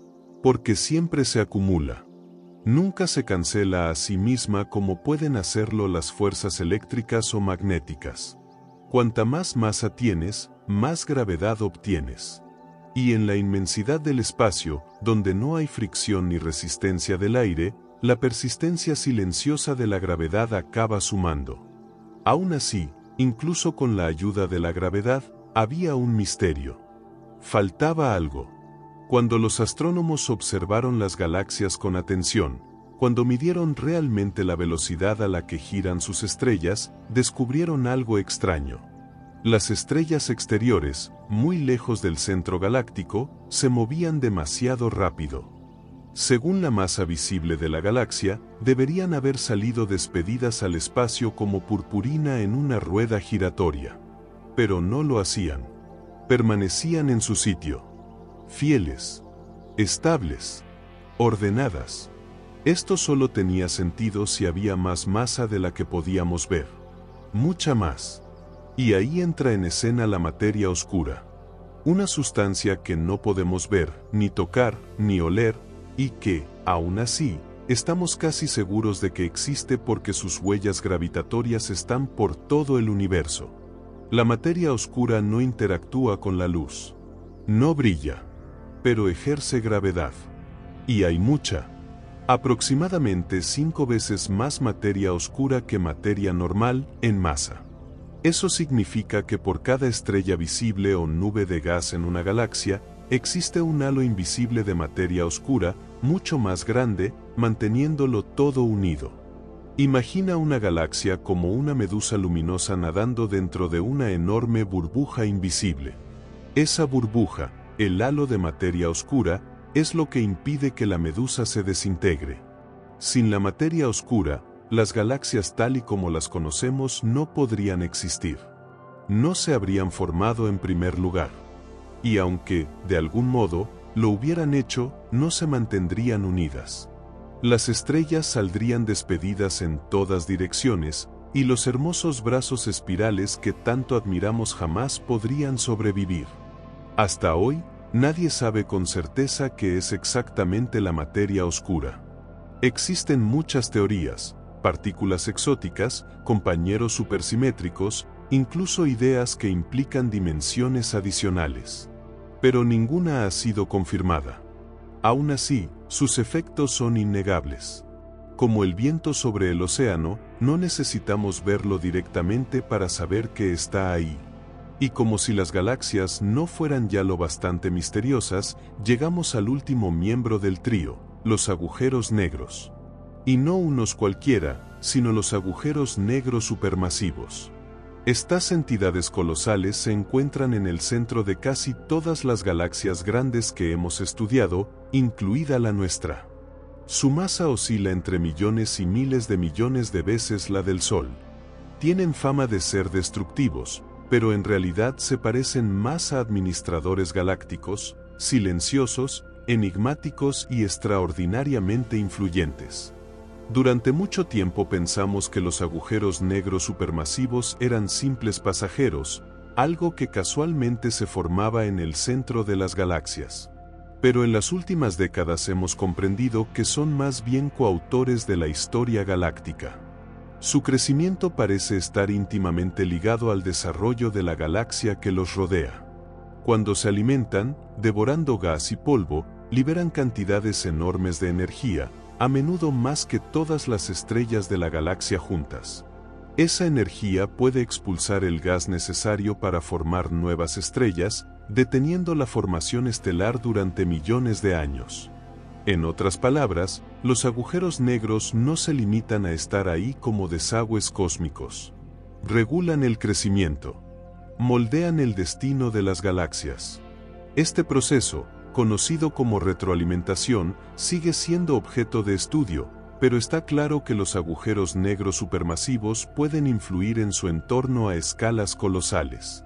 Porque siempre se acumula. Nunca se cancela a sí misma como pueden hacerlo las fuerzas eléctricas o magnéticas. Cuanta más masa tienes, más gravedad obtienes. Y en la inmensidad del espacio, donde no hay fricción ni resistencia del aire, la persistencia silenciosa de la gravedad acaba sumando. Aún así, incluso con la ayuda de la gravedad, había un misterio. Faltaba algo. Cuando los astrónomos observaron las galaxias con atención, cuando midieron realmente la velocidad a la que giran sus estrellas, descubrieron algo extraño. Las estrellas exteriores, muy lejos del centro galáctico, se movían demasiado rápido. Según la masa visible de la galaxia, deberían haber salido despedidas al espacio como purpurina en una rueda giratoria. Pero no lo hacían. Permanecían en su sitio. Fieles, estables, ordenadas. Esto solo tenía sentido si había más masa de la que podíamos ver. Mucha más. Y ahí entra en escena la materia oscura. Una sustancia que no podemos ver, ni tocar, ni oler, y que, aún así, estamos casi seguros de que existe porque sus huellas gravitatorias están por todo el universo. La materia oscura no interactúa con la luz. No brilla. Pero ejerce gravedad. Y hay mucha. Aproximadamente 5 veces más materia oscura que materia normal en masa. Eso significa que por cada estrella visible o nube de gas en una galaxia, existe un halo invisible de materia oscura, mucho más grande, manteniéndolo todo unido. Imagina una galaxia como una medusa luminosa nadando dentro de una enorme burbuja invisible. Esa burbuja, el halo de materia oscura, es lo que impide que la medusa se desintegre. Sin la materia oscura, las galaxias tal y como las conocemos no podrían existir. No se habrían formado en primer lugar. Y aunque, de algún modo, lo hubieran hecho, no se mantendrían unidas. Las estrellas saldrían despedidas en todas direcciones, y los hermosos brazos espirales que tanto admiramos jamás podrían sobrevivir. Hasta hoy, nadie sabe con certeza qué es exactamente la materia oscura. Existen muchas teorías, partículas exóticas, compañeros supersimétricos, incluso ideas que implican dimensiones adicionales. Pero ninguna ha sido confirmada. Aún así, Sus efectos son innegables. Como el viento sobre el océano, no necesitamos verlo directamente para saber que está ahí. Y como si las galaxias no fueran ya lo bastante misteriosas, llegamos al último miembro del trío, los agujeros negros. Y no unos cualquiera, sino los agujeros negros supermasivos. Estas entidades colosales se encuentran en el centro de casi todas las galaxias grandes que hemos estudiado, incluida la nuestra. Su masa oscila entre millones y miles de millones de veces la del Sol. Tienen fama de ser destructivos, pero en realidad se parecen más a administradores galácticos, silenciosos, enigmáticos y extraordinariamente influyentes. Durante mucho tiempo pensamos que los agujeros negros supermasivos eran simples pasajeros, algo que casualmente se formaba en el centro de las galaxias. Pero en las últimas décadas hemos comprendido que son más bien coautores de la historia galáctica. Su crecimiento parece estar íntimamente ligado al desarrollo de la galaxia que los rodea. Cuando se alimentan, devorando gas y polvo, liberan cantidades enormes de energía, a menudo más que todas las estrellas de la galaxia juntas. Esa energía puede expulsar el gas necesario para formar nuevas estrellas, deteniendo la formación estelar durante millones de años. En otras palabras, los agujeros negros no se limitan a estar ahí como desagües cósmicos. Regulan el crecimiento. Moldean el destino de las galaxias. Este proceso, conocido como retroalimentación, sigue siendo objeto de estudio, pero está claro que los agujeros negros supermasivos pueden influir en su entorno a escalas colosales.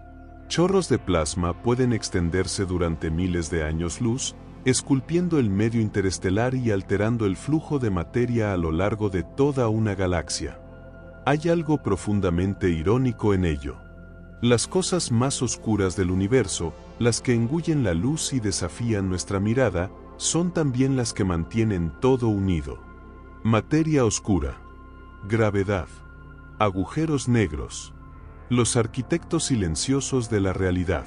Chorros de plasma pueden extenderse durante miles de años luz, esculpiendo el medio interestelar y alterando el flujo de materia a lo largo de toda una galaxia. Hay algo profundamente irónico en ello. Las cosas más oscuras del universo, las que engullen la luz y desafían nuestra mirada, son también las que mantienen todo unido. Materia oscura, gravedad, agujeros negros, los arquitectos silenciosos de la realidad.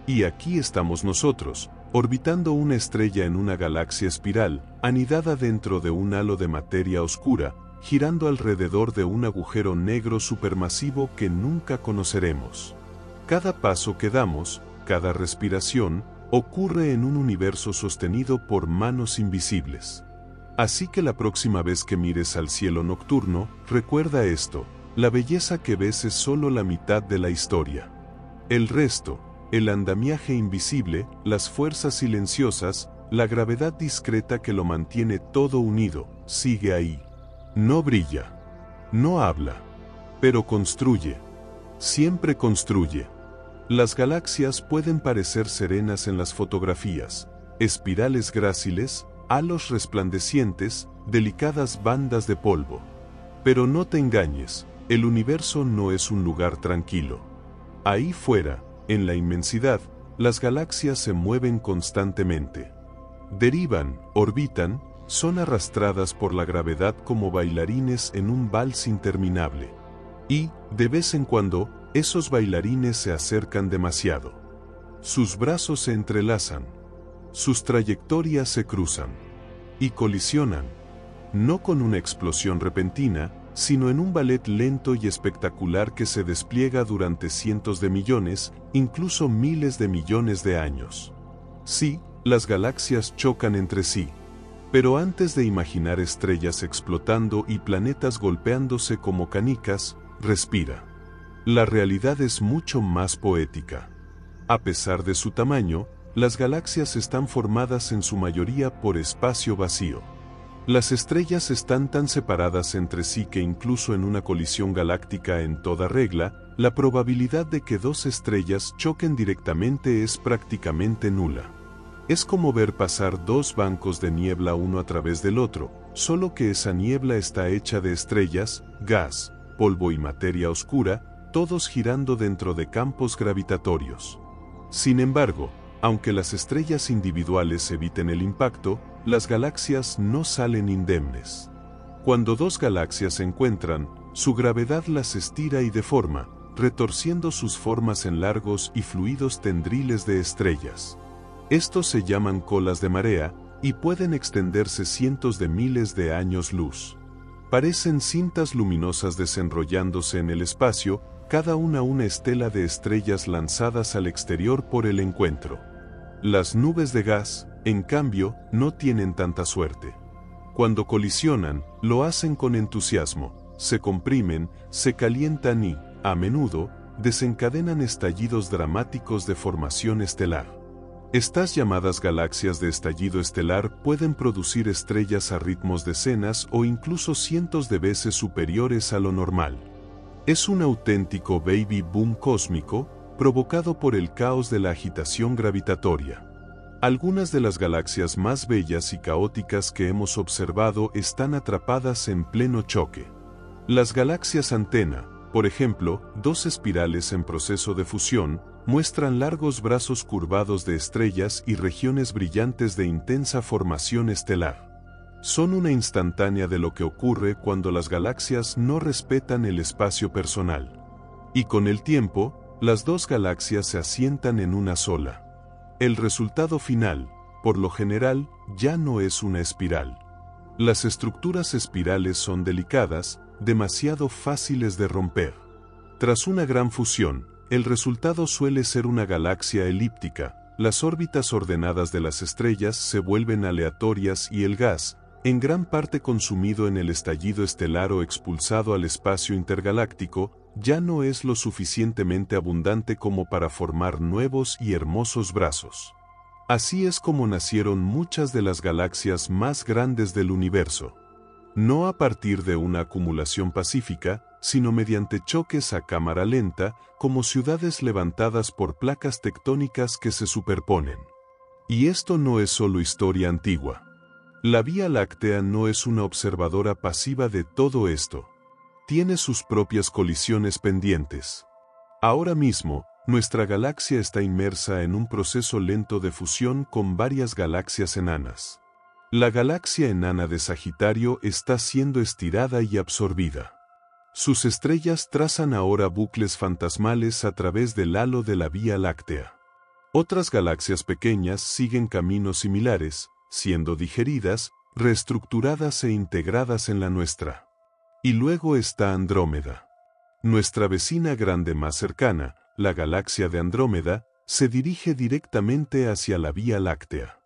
Y aquí estamos nosotros, orbitando una estrella en una galaxia espiral, anidada dentro de un halo de materia oscura, girando alrededor de un agujero negro supermasivo que nunca conoceremos. Cada paso que damos, cada respiración, ocurre en un universo sostenido por manos invisibles. Así que la próxima vez que mires al cielo nocturno, recuerda esto: la belleza que ves es solo la mitad de la historia. El resto, el andamiaje invisible, las fuerzas silenciosas, la gravedad discreta que lo mantiene todo unido, sigue ahí. No brilla, no habla, pero construye. Siempre construye. Las galaxias pueden parecer serenas en las fotografías, espirales gráciles, halos resplandecientes, delicadas bandas de polvo. Pero no te engañes, el universo no es un lugar tranquilo. Ahí fuera, en la inmensidad, las galaxias se mueven constantemente. Derivan, orbitan, son arrastradas por la gravedad como bailarines en un vals interminable. Y, de vez en cuando, esos bailarines se acercan demasiado. Sus brazos se entrelazan. Sus trayectorias se cruzan. Y colisionan. No con una explosión repentina, sino en un ballet lento y espectacular que se despliega durante cientos de millones, incluso miles de millones de años. Sí, las galaxias chocan entre sí. Pero antes de imaginar estrellas explotando y planetas golpeándose como canicas, respira. La realidad es mucho más poética. A pesar de su tamaño, las galaxias están formadas en su mayoría por espacio vacío. Las estrellas están tan separadas entre sí que incluso en una colisión galáctica en toda regla, la probabilidad de que dos estrellas choquen directamente es prácticamente nula. Es como ver pasar dos bancos de niebla uno a través del otro, solo que esa niebla está hecha de estrellas, gas, polvo y materia oscura, todos girando dentro de campos gravitatorios. Sin embargo, aunque las estrellas individuales eviten el impacto, las galaxias no salen indemnes. Cuando dos galaxias se encuentran, su gravedad las estira y deforma, retorciendo sus formas en largos y fluidos tendriles de estrellas. Estos se llaman colas de marea, y pueden extenderse cientos de miles de años luz. Parecen cintas luminosas desenrollándose en el espacio, cada una estela de estrellas lanzadas al exterior por el encuentro. Las nubes de gas, en cambio, no tienen tanta suerte. Cuando colisionan, lo hacen con entusiasmo, se comprimen, se calientan y, a menudo, desencadenan estallidos dramáticos de formación estelar. Estas llamadas galaxias de estallido estelar pueden producir estrellas a ritmos decenas o incluso cientos de veces superiores a lo normal. Es un auténtico baby boom cósmico, provocado por el caos de la agitación gravitatoria. Algunas de las galaxias más bellas y caóticas que hemos observado están atrapadas en pleno choque. Las galaxias antena, por ejemplo, dos espirales en proceso de fusión, muestran largos brazos curvados de estrellas y regiones brillantes de intensa formación estelar. Son una instantánea de lo que ocurre cuando las galaxias no respetan el espacio personal. Y con el tiempo, las dos galaxias se asientan en una sola. El resultado final, por lo general, ya no es una espiral. Las estructuras espirales son delicadas, demasiado fáciles de romper. Tras una gran fusión, el resultado suele ser una galaxia elíptica, las órbitas ordenadas de las estrellas se vuelven aleatorias y el gas, en gran parte consumido en el estallido estelar o expulsado al espacio intergaláctico, ya no es lo suficientemente abundante como para formar nuevos y hermosos brazos. Así es como nacieron muchas de las galaxias más grandes del universo. No a partir de una acumulación pacífica, sino mediante choques a cámara lenta, como ciudades levantadas por placas tectónicas que se superponen. Y esto no es solo historia antigua. La Vía Láctea no es una observadora pasiva de todo esto. Tiene sus propias colisiones pendientes. Ahora mismo, nuestra galaxia está inmersa en un proceso lento de fusión con varias galaxias enanas. La galaxia enana de Sagitario está siendo estirada y absorbida. Sus estrellas trazan ahora bucles fantasmales a través del halo de la Vía Láctea. Otras galaxias pequeñas siguen caminos similares, siendo digeridas, reestructuradas e integradas en la nuestra. Y luego está Andrómeda. Nuestra vecina grande más cercana, la galaxia de Andrómeda, se dirige directamente hacia la Vía Láctea.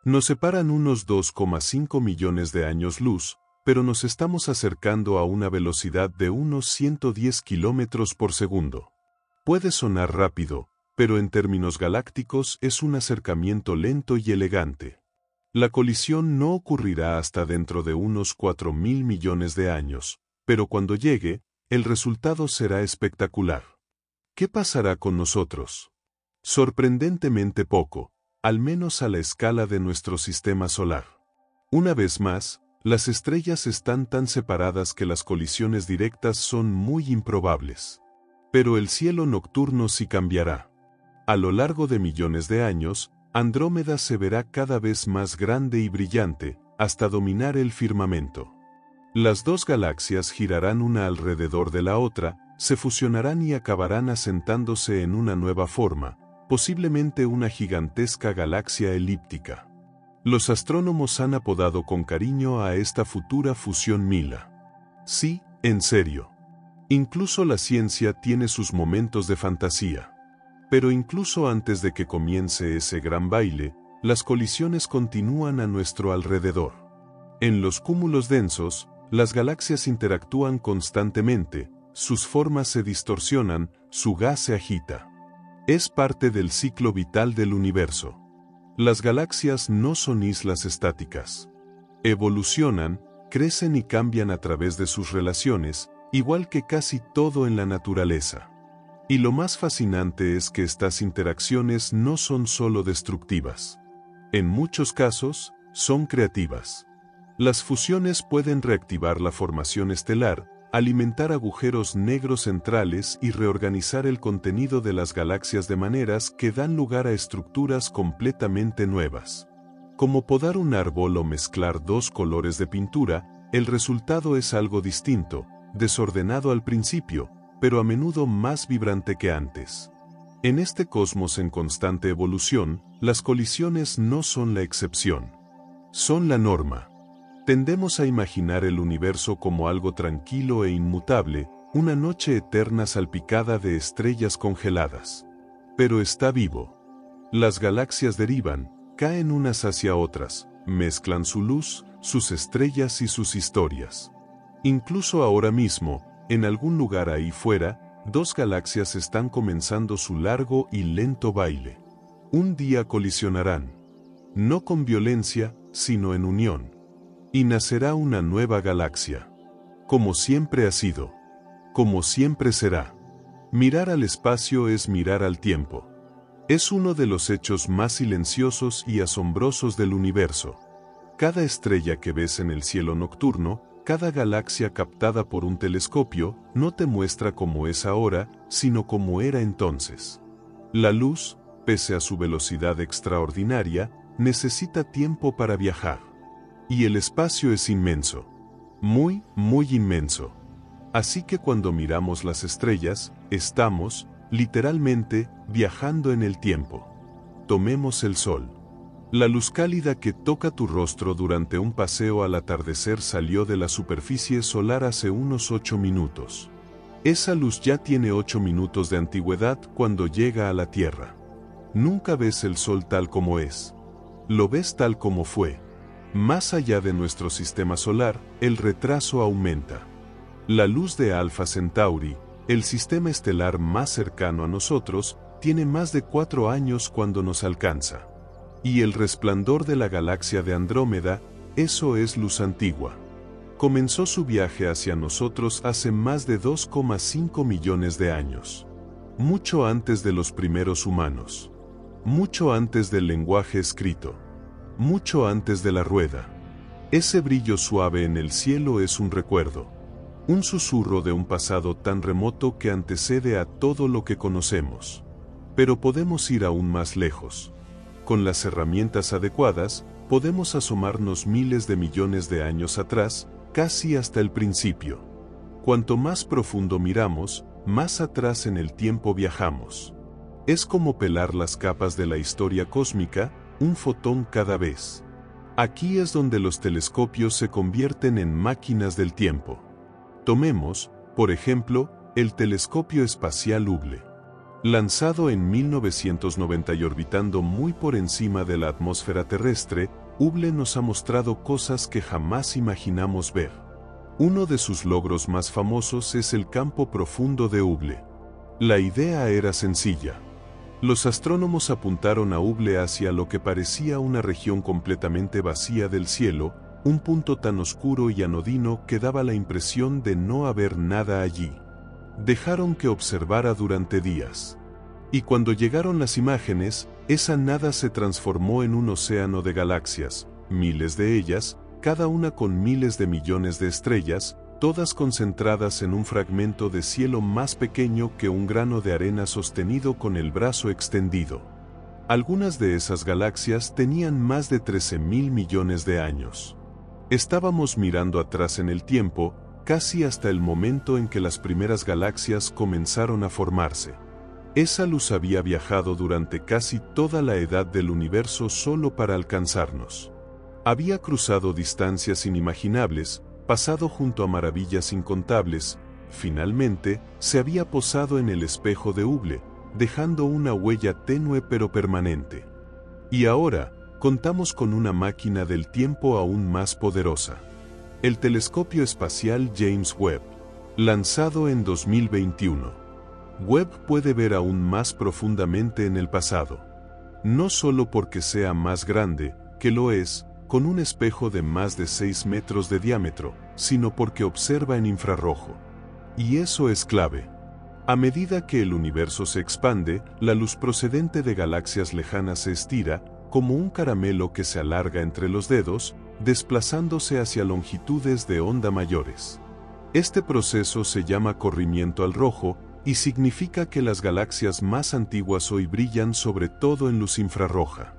Nos separan unos 2,5 millones de años luz, pero nos estamos acercando a una velocidad de unos 110 kilómetros por segundo. Puede sonar rápido, pero en términos galácticos es un acercamiento lento y elegante. La colisión no ocurrirá hasta dentro de unos 4.000 millones de años, pero cuando llegue, el resultado será espectacular. ¿Qué pasará con nosotros? Sorprendentemente poco, al menos a la escala de nuestro sistema solar. Una vez más, las estrellas están tan separadas que las colisiones directas son muy improbables. Pero el cielo nocturno sí cambiará. A lo largo de millones de años, Andrómeda se verá cada vez más grande y brillante, hasta dominar el firmamento. Las dos galaxias girarán una alrededor de la otra, se fusionarán y acabarán asentándose en una nueva forma, posiblemente una gigantesca galaxia elíptica. Los astrónomos han apodado con cariño a esta futura fusión Mila. Sí, en serio. Incluso la ciencia tiene sus momentos de fantasía. Pero incluso antes de que comience ese gran baile, las colisiones continúan a nuestro alrededor. En los cúmulos densos, las galaxias interactúan constantemente, sus formas se distorsionan, su gas se agita. Es parte del ciclo vital del universo. Las galaxias no son islas estáticas. Evolucionan, crecen y cambian a través de sus relaciones, igual que casi todo en la naturaleza. Y lo más fascinante es que estas interacciones no son solo destructivas. En muchos casos, son creativas. Las fusiones pueden reactivar la formación estelar, alimentar agujeros negros centrales y reorganizar el contenido de las galaxias de maneras que dan lugar a estructuras completamente nuevas. Como podar un árbol o mezclar dos colores de pintura, el resultado es algo distinto, desordenado al principio, pero a menudo más vibrante que antes. En este cosmos en constante evolución, las colisiones no son la excepción. Son la norma. Tendemos a imaginar el universo como algo tranquilo e inmutable, una noche eterna salpicada de estrellas congeladas. Pero está vivo. Las galaxias derivan, caen unas hacia otras, mezclan su luz, sus estrellas y sus historias. Incluso ahora mismo, en algún lugar ahí fuera, dos galaxias están comenzando su largo y lento baile. Un día colisionarán. No con violencia, sino en unión. Y nacerá una nueva galaxia. Como siempre ha sido. Como siempre será. Mirar al espacio es mirar al tiempo. Es uno de los hechos más silenciosos y asombrosos del universo. Cada estrella que ves en el cielo nocturno, cada galaxia captada por un telescopio, no te muestra cómo es ahora, sino cómo era entonces. La luz, pese a su velocidad extraordinaria, necesita tiempo para viajar. Y el espacio es inmenso. Muy, muy inmenso. Así que cuando miramos las estrellas, estamos, literalmente, viajando en el tiempo. Tomemos el sol. La luz cálida que toca tu rostro durante un paseo al atardecer salió de la superficie solar hace unos 8 minutos. Esa luz ya tiene 8 minutos de antigüedad cuando llega a la Tierra. Nunca ves el sol tal como es. Lo ves tal como fue. Más allá de nuestro sistema solar, el retraso aumenta. La luz de Alpha Centauri, el sistema estelar más cercano a nosotros, tiene más de 4 años cuando nos alcanza. Y el resplandor de la galaxia de Andrómeda, eso es luz antigua. Comenzó su viaje hacia nosotros hace más de 2,5 millones de años. Mucho antes de los primeros humanos. Mucho antes del lenguaje escrito. Mucho antes de la rueda. Ese brillo suave en el cielo es un recuerdo. Un susurro de un pasado tan remoto que antecede a todo lo que conocemos. Pero podemos ir aún más lejos. Con las herramientas adecuadas, podemos asomarnos miles de millones de años atrás, casi hasta el principio. Cuanto más profundo miramos, más atrás en el tiempo viajamos. Es como pelar las capas de la historia cósmica, un fotón cada vez. Aquí es donde los telescopios se convierten en máquinas del tiempo. Tomemos, por ejemplo, el telescopio espacial Hubble. Lanzado en 1990 y orbitando muy por encima de la atmósfera terrestre, Hubble nos ha mostrado cosas que jamás imaginamos ver. Uno de sus logros más famosos es el campo profundo de Hubble. La idea era sencilla. Los astrónomos apuntaron a Hubble hacia lo que parecía una región completamente vacía del cielo, un punto tan oscuro y anodino que daba la impresión de no haber nada allí. Dejaron que observara durante días. Y cuando llegaron las imágenes, esa nada se transformó en un océano de galaxias, miles de ellas, cada una con miles de millones de estrellas, todas concentradas en un fragmento de cielo más pequeño que un grano de arena sostenido con el brazo extendido. Algunas de esas galaxias tenían más de 13.000 millones de años. Estábamos mirando atrás en el tiempo, casi hasta el momento en que las primeras galaxias comenzaron a formarse. Esa luz había viajado durante casi toda la edad del universo solo para alcanzarnos. Había cruzado distancias inimaginables, pasado junto a maravillas incontables, finalmente, se había posado en el espejo de Hubble, dejando una huella tenue pero permanente. Y ahora, contamos con una máquina del tiempo aún más poderosa. El telescopio espacial James Webb, lanzado en 2021. Webb puede ver aún más profundamente en el pasado. No solo porque sea más grande, que lo es, con un espejo de más de 6 metros de diámetro, sino porque observa en infrarrojo. Y eso es clave. A medida que el universo se expande, la luz procedente de galaxias lejanas se estira, como un caramelo que se alarga entre los dedos, desplazándose hacia longitudes de onda mayores. Este proceso se llama corrimiento al rojo, y significa que las galaxias más antiguas hoy brillan sobre todo en luz infrarroja.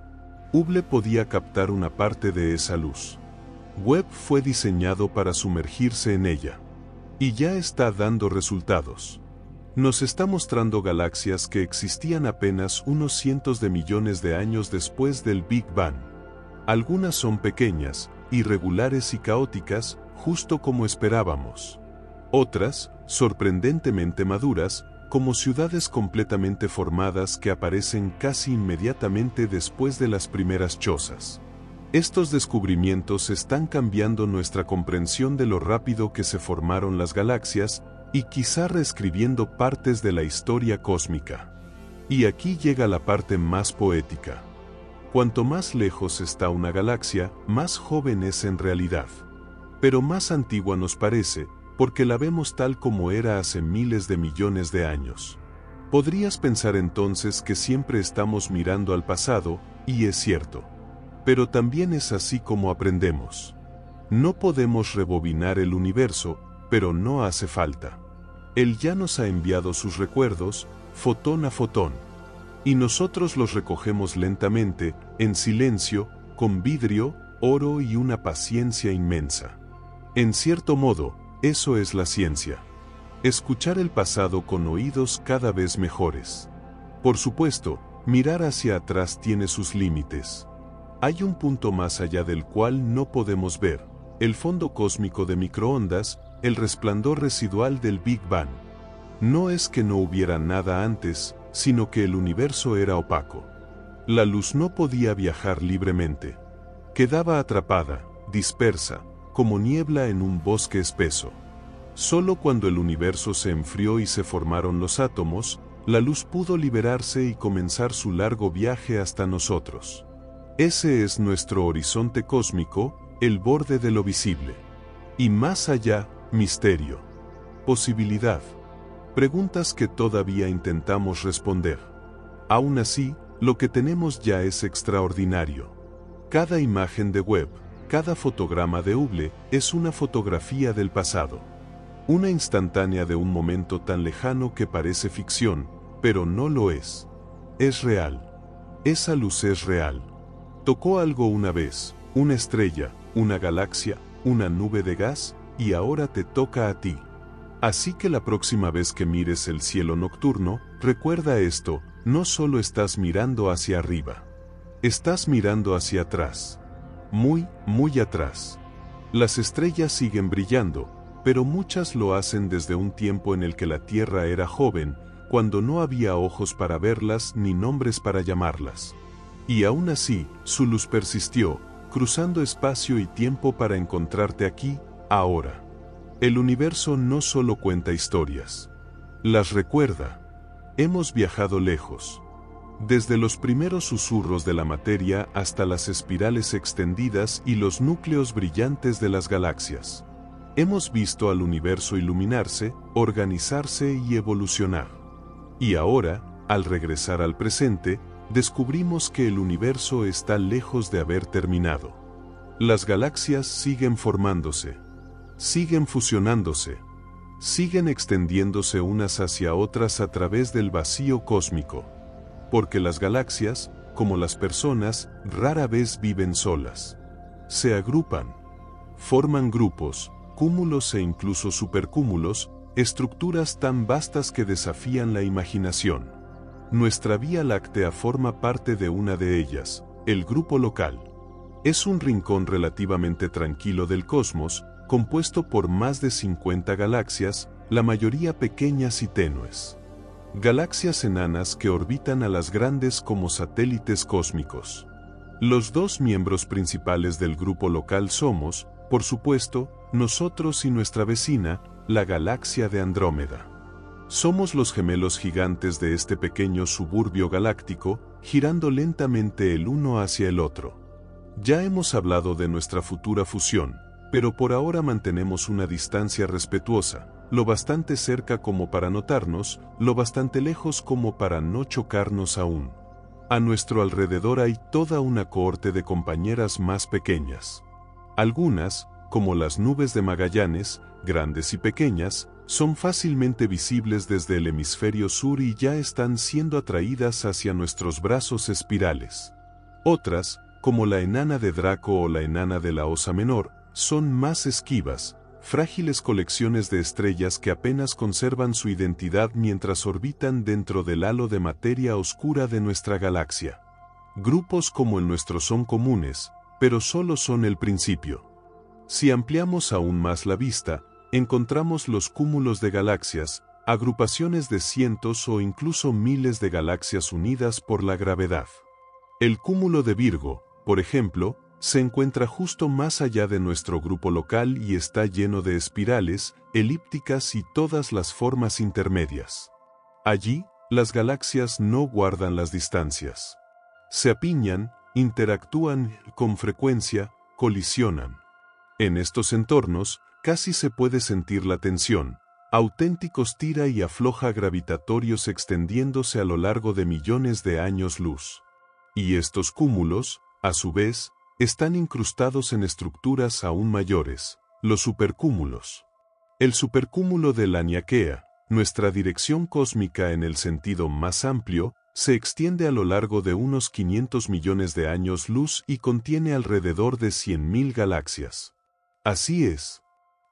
Hubble podía captar una parte de esa luz. Webb fue diseñado para sumergirse en ella. Y ya está dando resultados. Nos está mostrando galaxias que existían apenas unos cientos de millones de años después del Big Bang. Algunas son pequeñas, irregulares y caóticas, justo como esperábamos. Otras, sorprendentemente maduras, como ciudades completamente formadas que aparecen casi inmediatamente después de las primeras chozas. Estos descubrimientos están cambiando nuestra comprensión de lo rápido que se formaron las galaxias y quizá reescribiendo partes de la historia cósmica. Y aquí llega la parte más poética. Cuanto más lejos está una galaxia, más joven es en realidad. Pero más antigua nos parece, porque la vemos tal como era hace miles de millones de años. Podrías pensar entonces que siempre estamos mirando al pasado, y es cierto. Pero también es así como aprendemos. No podemos rebobinar el universo, pero no hace falta. Él ya nos ha enviado sus recuerdos, fotón a fotón. Y nosotros los recogemos lentamente, en silencio, con vidrio, oro y una paciencia inmensa. En cierto modo, eso es la ciencia. Escuchar el pasado con oídos cada vez mejores. Por supuesto, mirar hacia atrás tiene sus límites. Hay un punto más allá del cual no podemos ver, el fondo cósmico de microondas, el resplandor residual del Big Bang. No es que no hubiera nada antes, sino que el universo era opaco. La luz no podía viajar libremente. Quedaba atrapada, dispersa, como niebla en un bosque espeso. Solo cuando el universo se enfrió y se formaron los átomos, la luz pudo liberarse y comenzar su largo viaje hasta nosotros. Ese es nuestro horizonte cósmico, el borde de lo visible. Y más allá, misterio. Posibilidad. Preguntas que todavía intentamos responder. Aún así, lo que tenemos ya es extraordinario. Cada imagen de web, cada fotograma de Hubble, es una fotografía del pasado. Una instantánea de un momento tan lejano que parece ficción, pero no lo es. Es real. Esa luz es real. Tocó algo una vez, una estrella, una galaxia, una nube de gas, y ahora te toca a ti. Así que la próxima vez que mires el cielo nocturno, recuerda esto, no solo estás mirando hacia arriba. Estás mirando hacia atrás. Muy, muy atrás. Las estrellas siguen brillando, pero muchas lo hacen desde un tiempo en el que la Tierra era joven, cuando no había ojos para verlas ni nombres para llamarlas. Y aún así, su luz persistió, cruzando espacio y tiempo para encontrarte aquí, ahora. El universo no solo cuenta historias. Las recuerda. Hemos viajado lejos. Desde los primeros susurros de la materia hasta las espirales extendidas y los núcleos brillantes de las galaxias. Hemos visto al universo iluminarse, organizarse y evolucionar. Y ahora, al regresar al presente, descubrimos que el universo está lejos de haber terminado. Las galaxias siguen formándose, siguen fusionándose, siguen extendiéndose unas hacia otras a través del vacío cósmico. Porque las galaxias, como las personas, rara vez viven solas. Se agrupan, forman grupos, cúmulos e incluso supercúmulos, estructuras tan vastas que desafían la imaginación. Nuestra Vía Láctea forma parte de una de ellas, el Grupo Local. Es un rincón relativamente tranquilo del cosmos, compuesto por más de 50 galaxias, la mayoría pequeñas y tenues. Galaxias enanas que orbitan a las grandes como satélites cósmicos. Los dos miembros principales del Grupo Local somos, por supuesto, nosotros y nuestra vecina, la galaxia de Andrómeda. Somos los gemelos gigantes de este pequeño suburbio galáctico, girando lentamente el uno hacia el otro. Ya hemos hablado de nuestra futura fusión, pero por ahora mantenemos una distancia respetuosa, lo bastante cerca como para notarnos, lo bastante lejos como para no chocarnos aún. A nuestro alrededor hay toda una cohorte de compañeras más pequeñas. Algunas, como las nubes de Magallanes, grandes y pequeñas, son fácilmente visibles desde el hemisferio sur y ya están siendo atraídas hacia nuestros brazos espirales. Otras, como la enana de Draco o la enana de la Osa Menor, son más esquivas, frágiles colecciones de estrellas que apenas conservan su identidad mientras orbitan dentro del halo de materia oscura de nuestra galaxia. Grupos como el nuestro son comunes, pero solo son el principio. Si ampliamos aún más la vista, encontramos los cúmulos de galaxias, agrupaciones de cientos o incluso miles de galaxias unidas por la gravedad. El cúmulo de Virgo, por ejemplo, se encuentra justo más allá de nuestro grupo local y está lleno de espirales, elípticas y todas las formas intermedias. Allí, las galaxias no guardan las distancias. Se apiñan, interactúan con frecuencia, colisionan. En estos entornos, casi se puede sentir la tensión, auténticos tira y afloja gravitatorios extendiéndose a lo largo de millones de años luz. Y estos cúmulos, a su vez, están incrustados en estructuras aún mayores, los supercúmulos. El supercúmulo de Laniakea, nuestra dirección cósmica en el sentido más amplio, se extiende a lo largo de unos 500 millones de años luz y contiene alrededor de 100.000 galaxias. Así es.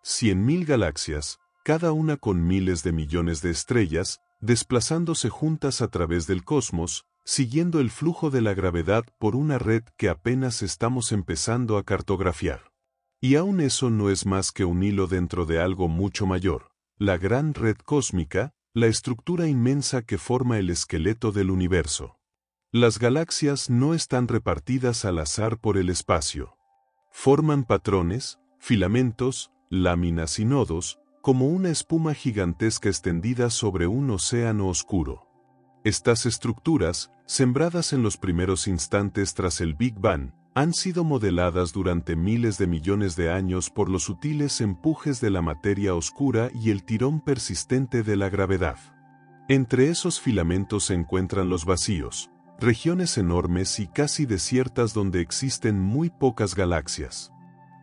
100.000 galaxias, cada una con miles de millones de estrellas, desplazándose juntas a través del cosmos, siguiendo el flujo de la gravedad por una red que apenas estamos empezando a cartografiar. Y aún eso no es más que un hilo dentro de algo mucho mayor, la gran red cósmica, la estructura inmensa que forma el esqueleto del universo. Las galaxias no están repartidas al azar por el espacio. Forman patrones, filamentos, láminas y nodos, como una espuma gigantesca extendida sobre un océano oscuro. Estas estructuras, sembradas en los primeros instantes tras el Big Bang, han sido modeladas durante miles de millones de años por los sutiles empujes de la materia oscura y el tirón persistente de la gravedad. Entre esos filamentos se encuentran los vacíos, regiones enormes y casi desiertas donde existen muy pocas galaxias.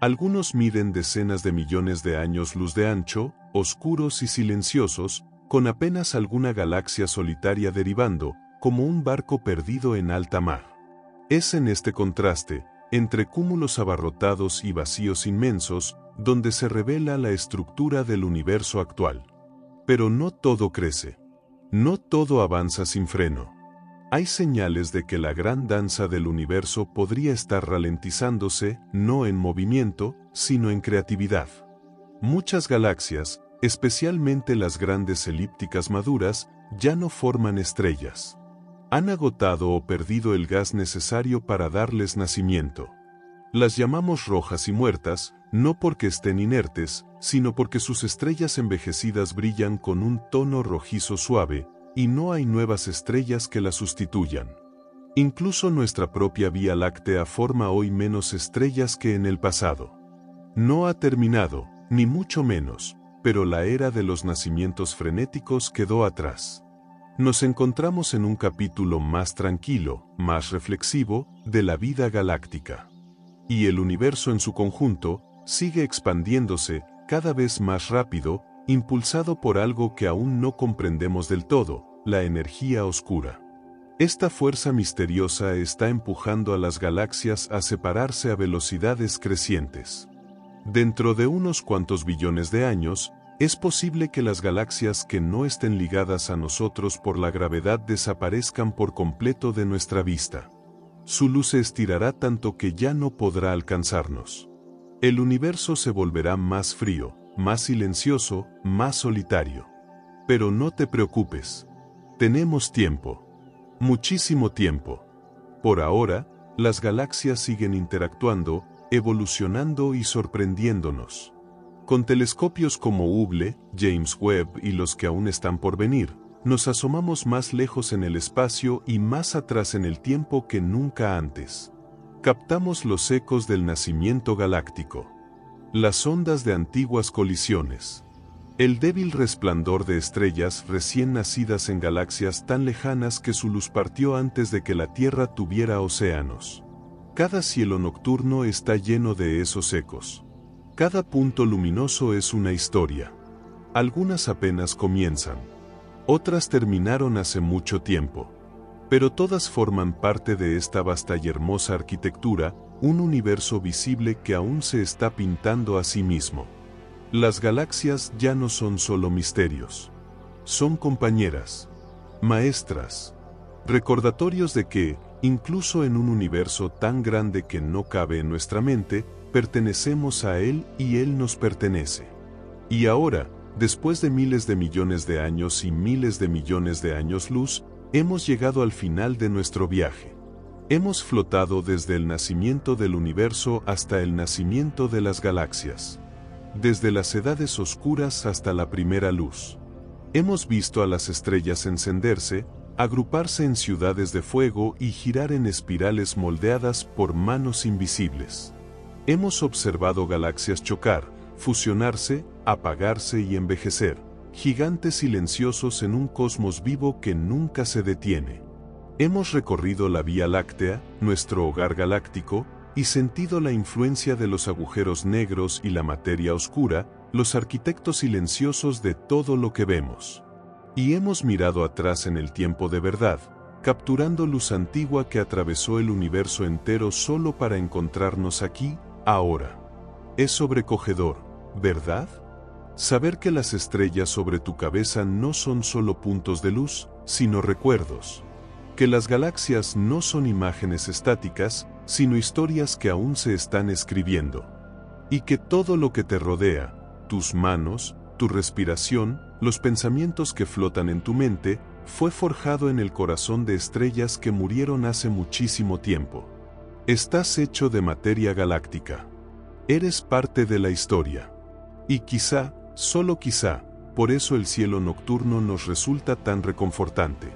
Algunos miden decenas de millones de años luz de ancho, oscuros y silenciosos, con apenas alguna galaxia solitaria derivando, como un barco perdido en alta mar. Es en este contraste, entre cúmulos abarrotados y vacíos inmensos, donde se revela la estructura del universo actual. Pero no todo crece. No todo avanza sin freno. Hay señales de que la gran danza del universo podría estar ralentizándose, no en movimiento, sino en creatividad. Muchas galaxias, especialmente las grandes elípticas maduras, ya no forman estrellas. Han agotado o perdido el gas necesario para darles nacimiento. Las llamamos rojas y muertas, no porque estén inertes, sino porque sus estrellas envejecidas brillan con un tono rojizo suave, y no hay nuevas estrellas que las sustituyan. Incluso nuestra propia Vía Láctea forma hoy menos estrellas que en el pasado. No ha terminado, ni mucho menos, pero la era de los nacimientos frenéticos quedó atrás. Nos encontramos en un capítulo más tranquilo, más reflexivo, de la vida galáctica. Y el universo en su conjunto sigue expandiéndose, cada vez más rápido, impulsado por algo que aún no comprendemos del todo, la energía oscura. Esta fuerza misteriosa está empujando a las galaxias a separarse a velocidades crecientes. Dentro de unos cuantos billones de años, es posible que las galaxias que no estén ligadas a nosotros por la gravedad desaparezcan por completo de nuestra vista. Su luz se estirará tanto que ya no podrá alcanzarnos. El universo se volverá más frío, más silencioso, más solitario. Pero no te preocupes. Tenemos tiempo. Muchísimo tiempo. Por ahora, las galaxias siguen interactuando, evolucionando y sorprendiéndonos. Con telescopios como Hubble, James Webb y los que aún están por venir, nos asomamos más lejos en el espacio y más atrás en el tiempo que nunca antes. Captamos los ecos del nacimiento galáctico, las ondas de antiguas colisiones, el débil resplandor de estrellas recién nacidas en galaxias tan lejanas que su luz partió antes de que la Tierra tuviera océanos. Cada cielo nocturno está lleno de esos ecos. Cada punto luminoso es una historia. Algunas apenas comienzan. Otras terminaron hace mucho tiempo. Pero todas forman parte de esta vasta y hermosa arquitectura, un universo visible que aún se está pintando a sí mismo. Las galaxias ya no son solo misterios. Son compañeras, maestras, recordatorios de que, Incluso en un universo tan grande que no cabe en nuestra mente, pertenecemos a él y él nos pertenece. Y ahora, después de miles de millones de años y miles de millones de años luz, hemos llegado al final de nuestro viaje. Hemos flotado desde el nacimiento del universo hasta el nacimiento de las galaxias. Desde las edades oscuras hasta la primera luz. Hemos visto a las estrellas encenderse, agruparse en ciudades de fuego y girar en espirales moldeadas por manos invisibles. Hemos observado galaxias chocar, fusionarse, apagarse y envejecer, gigantes silenciosos en un cosmos vivo que nunca se detiene. Hemos recorrido la Vía Láctea, nuestro hogar galáctico, y sentido la influencia de los agujeros negros y la materia oscura, los arquitectos silenciosos de todo lo que vemos. Y hemos mirado atrás en el tiempo de verdad, capturando luz antigua que atravesó el universo entero solo para encontrarnos aquí, ahora. Es sobrecogedor, ¿verdad? Saber que las estrellas sobre tu cabeza no son solo puntos de luz, sino recuerdos. Que las galaxias no son imágenes estáticas, sino historias que aún se están escribiendo. Y que todo lo que te rodea, tus manos, tu respiración, los pensamientos que flotan en tu mente, fue forjado en el corazón de estrellas que murieron hace muchísimo tiempo. Estás hecho de materia galáctica. Eres parte de la historia. Y quizá, solo quizá, por eso el cielo nocturno nos resulta tan reconfortante.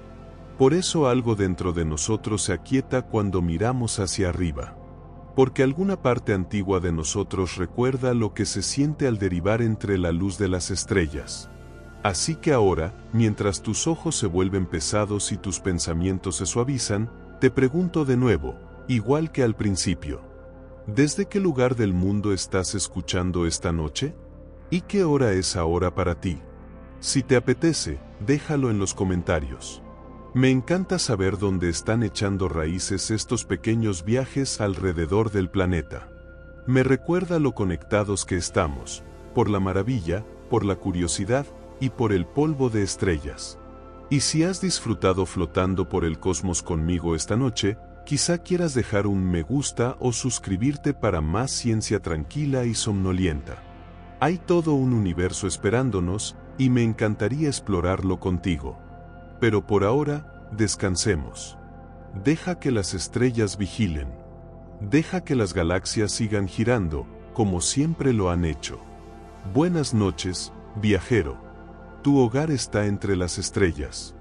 Por eso algo dentro de nosotros se aquieta cuando miramos hacia arriba. Porque alguna parte antigua de nosotros recuerda lo que se siente al derivar entre la luz de las estrellas. Así que ahora, mientras tus ojos se vuelven pesados y tus pensamientos se suavizan, te pregunto de nuevo, igual que al principio. ¿Desde qué lugar del mundo estás escuchando esta noche? ¿Y qué hora es ahora para ti? Si te apetece, déjalo en los comentarios. Me encanta saber dónde están echando raíces estos pequeños viajes alrededor del planeta. Me recuerda lo conectados que estamos, por la maravilla, por la curiosidad y por el polvo de estrellas. Y si has disfrutado flotando por el cosmos conmigo esta noche, quizá quieras dejar un me gusta o suscribirte para más ciencia tranquila y somnolienta. Hay todo un universo esperándonos, y me encantaría explorarlo contigo. Pero por ahora, descansemos. Deja que las estrellas vigilen. Deja que las galaxias sigan girando, como siempre lo han hecho. Buenas noches, viajero. Tu hogar está entre las estrellas.